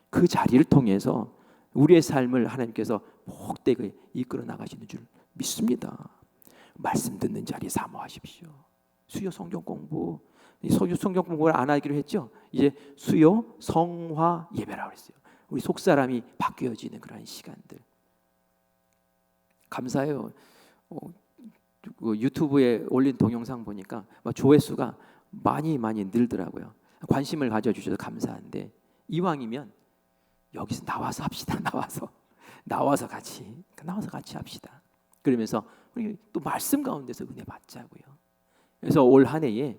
그 자리를 통해서 우리의 삶을 하나님께서 복되게 이끌어 나가시는 줄 믿습니다. 말씀 듣는 자리 사모하십시오. 수요 성경 공부, 수요 성경 공부를 안 하기로 했죠. 이제 수요 성화 예배라고 했어요. 우리 속사람이 바뀌어지는 그런 시간들. 감사해요. 유튜브에 올린 동영상 보니까 조회수가 많이 늘더라고요. 관심을 가져주셔서 감사한데 이왕이면 여기서 나와서 합시다. 나와서 같이 합시다. 그러면서 우리 또 말씀 가운데서 은혜 받자고요. 그래서 올 한 해에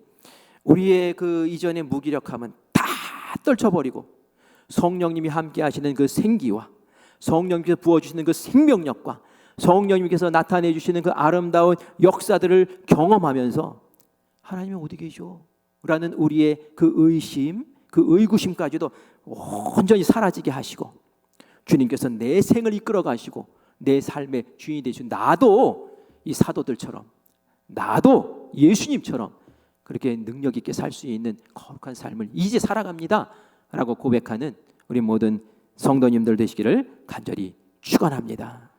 우리의 그 이전의 무기력함은 다 떨쳐버리고 성령님이 함께 하시는 그 생기와 성령님께서 부어주시는 그 생명력과 성령님께서 나타내 주시는 그 아름다운 역사들을 경험하면서 하나님이 어디 계셔? 라는 우리의 그 의심, 그 의구심까지도 온전히 사라지게 하시고 주님께서 내 생을 이끌어 가시고 내 삶의 주인이 되신 나도 이 사도들처럼, 나도 예수님처럼 그렇게 능력 있게 살 수 있는 거룩한 삶을 이제 살아갑니다 라고 고백하는 우리 모든 성도님들 되시기를 간절히 축원합니다.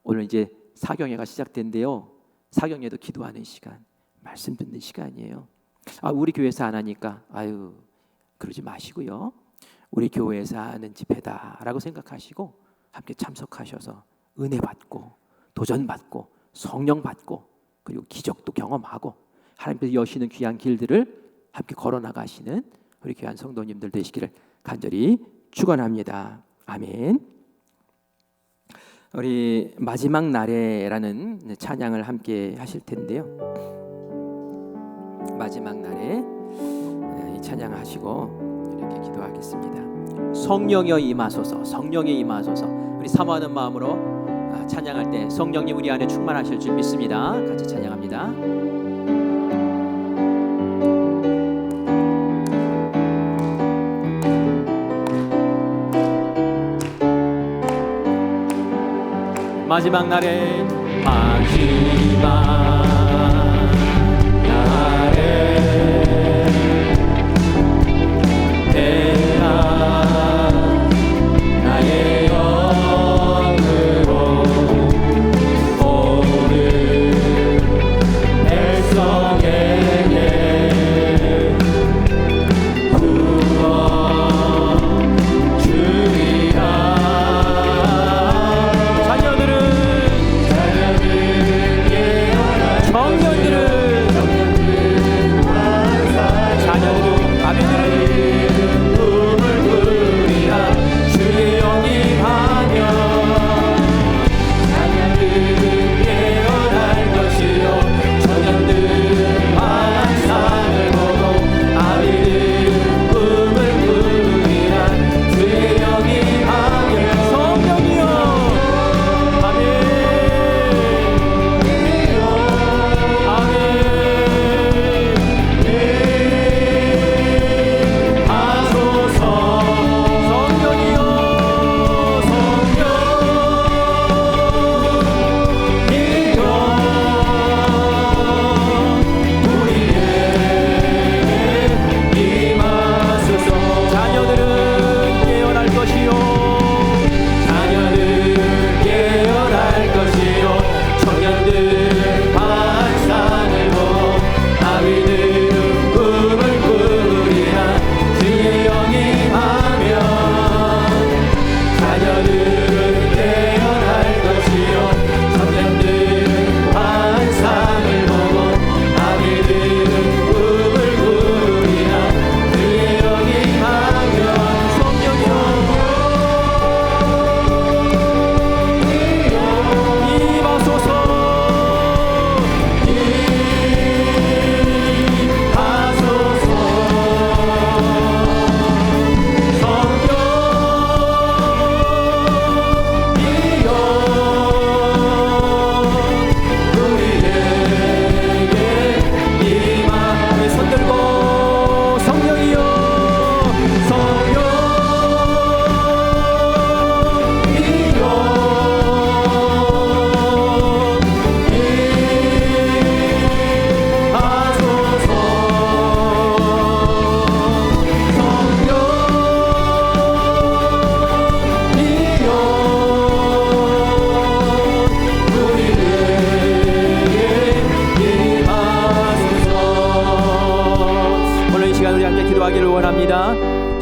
오늘 이제 사경회가 시작된대요. 사경회도 기도하는 시간, 말씀 듣는 시간이에요. 우리 교회에서 안 하니까 그러지 마시고요. 우리 교회에서 하는 집회다라고 생각하시고 함께 참석하셔서 은혜 받고 도전 받고 성령 받고 그리고 기적도 경험하고 하나님께서 여시는 귀한 길들을 함께 걸어 나가시는 우리 귀한 성도님들 되시기를 간절히 축원합니다. 아멘. 우리 마지막 날에라는 찬양을 함께 하실 텐데요. 마지막 날에 이 찬양하시고 이렇게 기도하겠습니다. 성령여 임하소서, 성령여 임하소서. 우리 사모하는 마음으로 찬양할 때 성령님 우리 안에 충만하실 줄 믿습니다. 같이 찬양합니다. 마지막 날에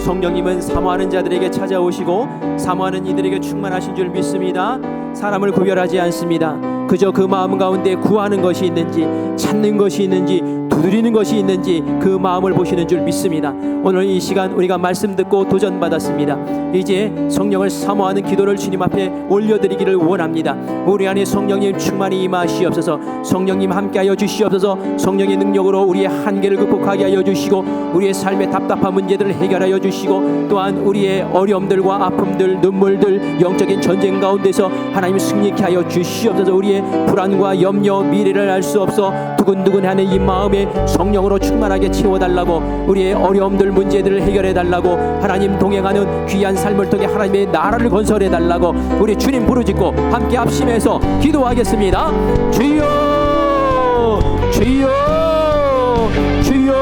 성령님은 사모하는 자들에게 찾아오시고 사모하는 이들에게 충만하신 줄 믿습니다. 사람을 구별하지 않습니다. 그저 그 마음 가운데 구하는 것이 있는지, 찾는 것이 있는지, 두드리는 것이 있는지 그 마음을 보시는 줄 믿습니다. 오늘 이 시간 우리가 말씀 듣고 도전받았습니다. 이제 성령을 사모하는 기도를 주님 앞에 올려드리기를 원합니다. 우리 안에 성령님 충만히 임하시옵소서. 성령님 함께하여 주시옵소서. 성령의 능력으로 우리의 한계를 극복하게 하여 주시고 우리의 삶의 답답한 문제들을 해결하여 주시고 또한 우리의 어려움들과 아픔들, 눈물들, 영적인 전쟁 가운데서 하나님 승리케 하여 주시옵소서. 우리의 불안과 염려, 미래를 알 수 없어 두근두근하는 이 마음에 성령으로 충만하게 채워달라고, 우리의 어려움들, 문제들을 해결해달라고, 하나님 동행하는 귀한 삶을 통해 하나님의 나라를 건설해달라고 우리 주님 부르짖고 함께 합심해서 기도하겠습니다. 주여, 주여, 주여.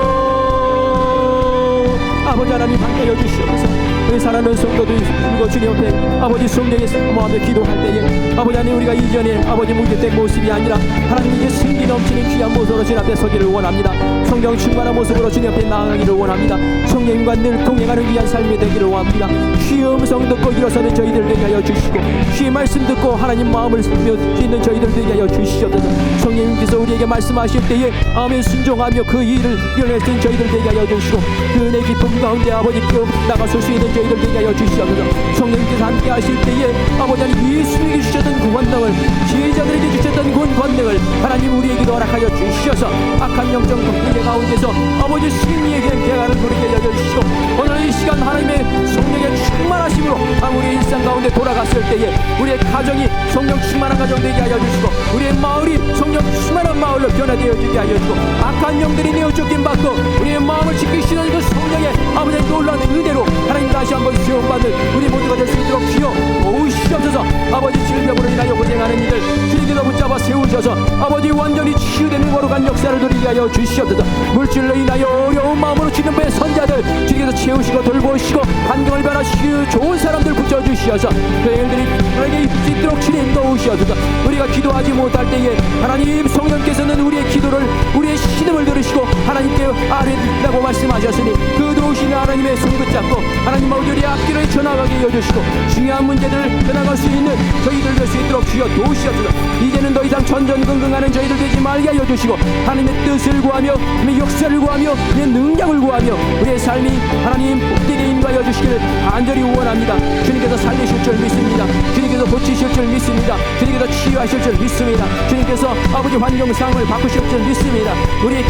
아버지 하나님 함께하여 주시옵소서. 우리 사랑하는 성도들 그리고 주님 앞에 아버지 성령의 사모하며 기도할 때에 아버지 하나님 우리가 이전에 아버지 뭉개된 모습이 아니라 하나님 이제 승리 넘치는 귀한 모습으로 주님 앞에 서기를 원합니다. 성령 충만한 모습으로 주님 앞에 나아가기를 원합니다. 성령님과 늘 동행하는 귀한 삶이 되기를 원합니다. 주의 음성 듣고 일어서는 저희들 되게 하여 주시고 주의 말씀 듣고 하나님 마음을 쓰는 저희들 되게 하여 주시옵소서. 성령님께서 우리에게 말씀하실 때에 아멘 순종하며 그 일을 이뤄내신 저희들 되게 하여 주시고 그 은혜 기쁨 가운데 아버지 나가설 수 있는 저희들 되게 하여 주시옵소서. 성령님께서 함께 하실 때에 아버지 하나님 예수님에게 주셨던 그 권능을, 지혜자들에게 주셨던 그 권능을 하나님 우리에게도 허락하여 주시옵소서. 주셔서 악한 영적 문제 가운데서 아버지 승리의 길 개가를 누리게 여겨주시고 오늘 이 시간 하나님의 성령의 충만하심으로 우리의 일상 가운데 돌아갔을 때에 우리의 가정이 성령 충만한 가정 되게 하여 주시고 우리의 마을이 성령 충만한 마을로 변화되어지게 하여 주시고 악한 영들이 내어 쫓김받고 우리의 마음을 지키시는 그 성령의 아버지의 놀라운 은혜로 하나님 다시 한번 세움받는 우리 모두가 될 수 있도록 주여 도우시옵소서. 아버지 질병으로 인하여 고생하는 이들 주님께서 붙잡아 세우셔서 아버지 완전히 치유되는 거룩한 역사를 누리게 하여 주시옵소서. 물질로 인하여 어려운 마음으로 주님의 선자들 주님께서 채우시고 돌보시고 환경을 변화시키고 좋은 사람들 붙여주시어서 그 일들이 우리에게 입을 수 있도록 주님 도우시옵소서. 우리가 기도하지 못할 때에 하나님 성령께서는 우리의 기도를 우리의 신음을 들으시고 하나님께 아뢰라고 말씀하셨으니 그 도우시는 하나님의 손 붙잡고 하나님 아버지 우리 앞길을 전화가게 여주시고 중요한 문제들을 전화갈 수 있는 저희들 될 수 있도록 주여 도우시옵소서. 이제는 더 이상 전전긍긍하는 저희들 되지 말게 하여 주시고 하나님의 뜻을 구하며 하나님의 역사를 구하며 하나님의 능력을 구하며 우리의 삶이 하나님 복되게 인도하여 주시기를 간절히 원합니다. 주님께서 살리실 줄 믿습니다. 주님께서 고치실 줄 믿습니다. 주님께서 치유하실 줄 믿습니다. 주님께서 아버지 환경상을 바꾸실 줄 믿습니다. 우리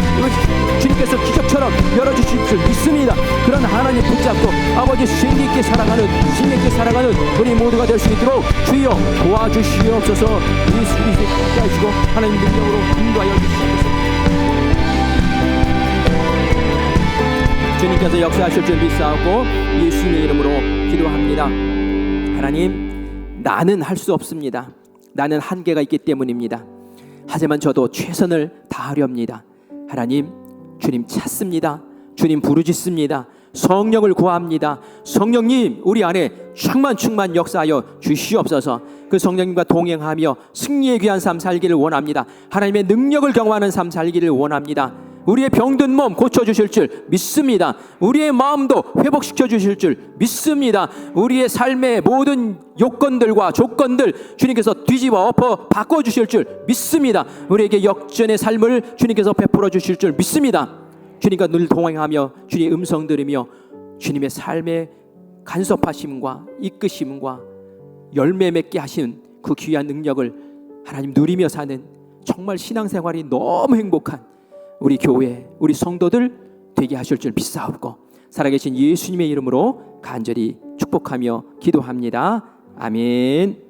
주님께서 기적처럼 열어주실 줄 믿습니다. 그런 하나님 붙잡고 아버지 신있게 살아가는 신있게 살아가는 우리 모두가 될 수 있도록 주여 도와주시옵소서. 예수님이 하시고 하나님 능력으로 인도하여 주시옵소서. 주님께서 역사하실 줄 믿사옵고 예수님의 이름으로 기도합니다. 하나님, 나는 할 수 없습니다. 나는 한계가 있기 때문입니다. 하지만 저도 최선을 다하렵니다. 하나님, 주님 찾습니다. 주님 부르짖습니다. 성령을 구합니다. 성령님, 우리 안에 충만 역사하여 주시옵소서. 그 성령님과 동행하며 승리의 귀한 삶 살기를 원합니다. 하나님의 능력을 경험하는 삶 살기를 원합니다. 우리의 병든 몸 고쳐주실 줄 믿습니다. 우리의 마음도 회복시켜 주실 줄 믿습니다. 우리의 삶의 모든 요건들과 조건들 주님께서 뒤집어 엎어 바꿔주실 줄 믿습니다. 우리에게 역전의 삶을 주님께서 베풀어 주실 줄 믿습니다. 주님과 늘 동행하며 주님의 음성 들으며 주님의 삶의 간섭하심과 이끄심과 열매 맺게 하신 그 귀한 능력을 하나님 누리며 사는 정말 신앙생활이 너무 행복한 우리 교회, 우리 성도들 되게 하실 줄 믿사옵고 살아계신 예수님의 이름으로 간절히 축복하며 기도합니다. 아멘.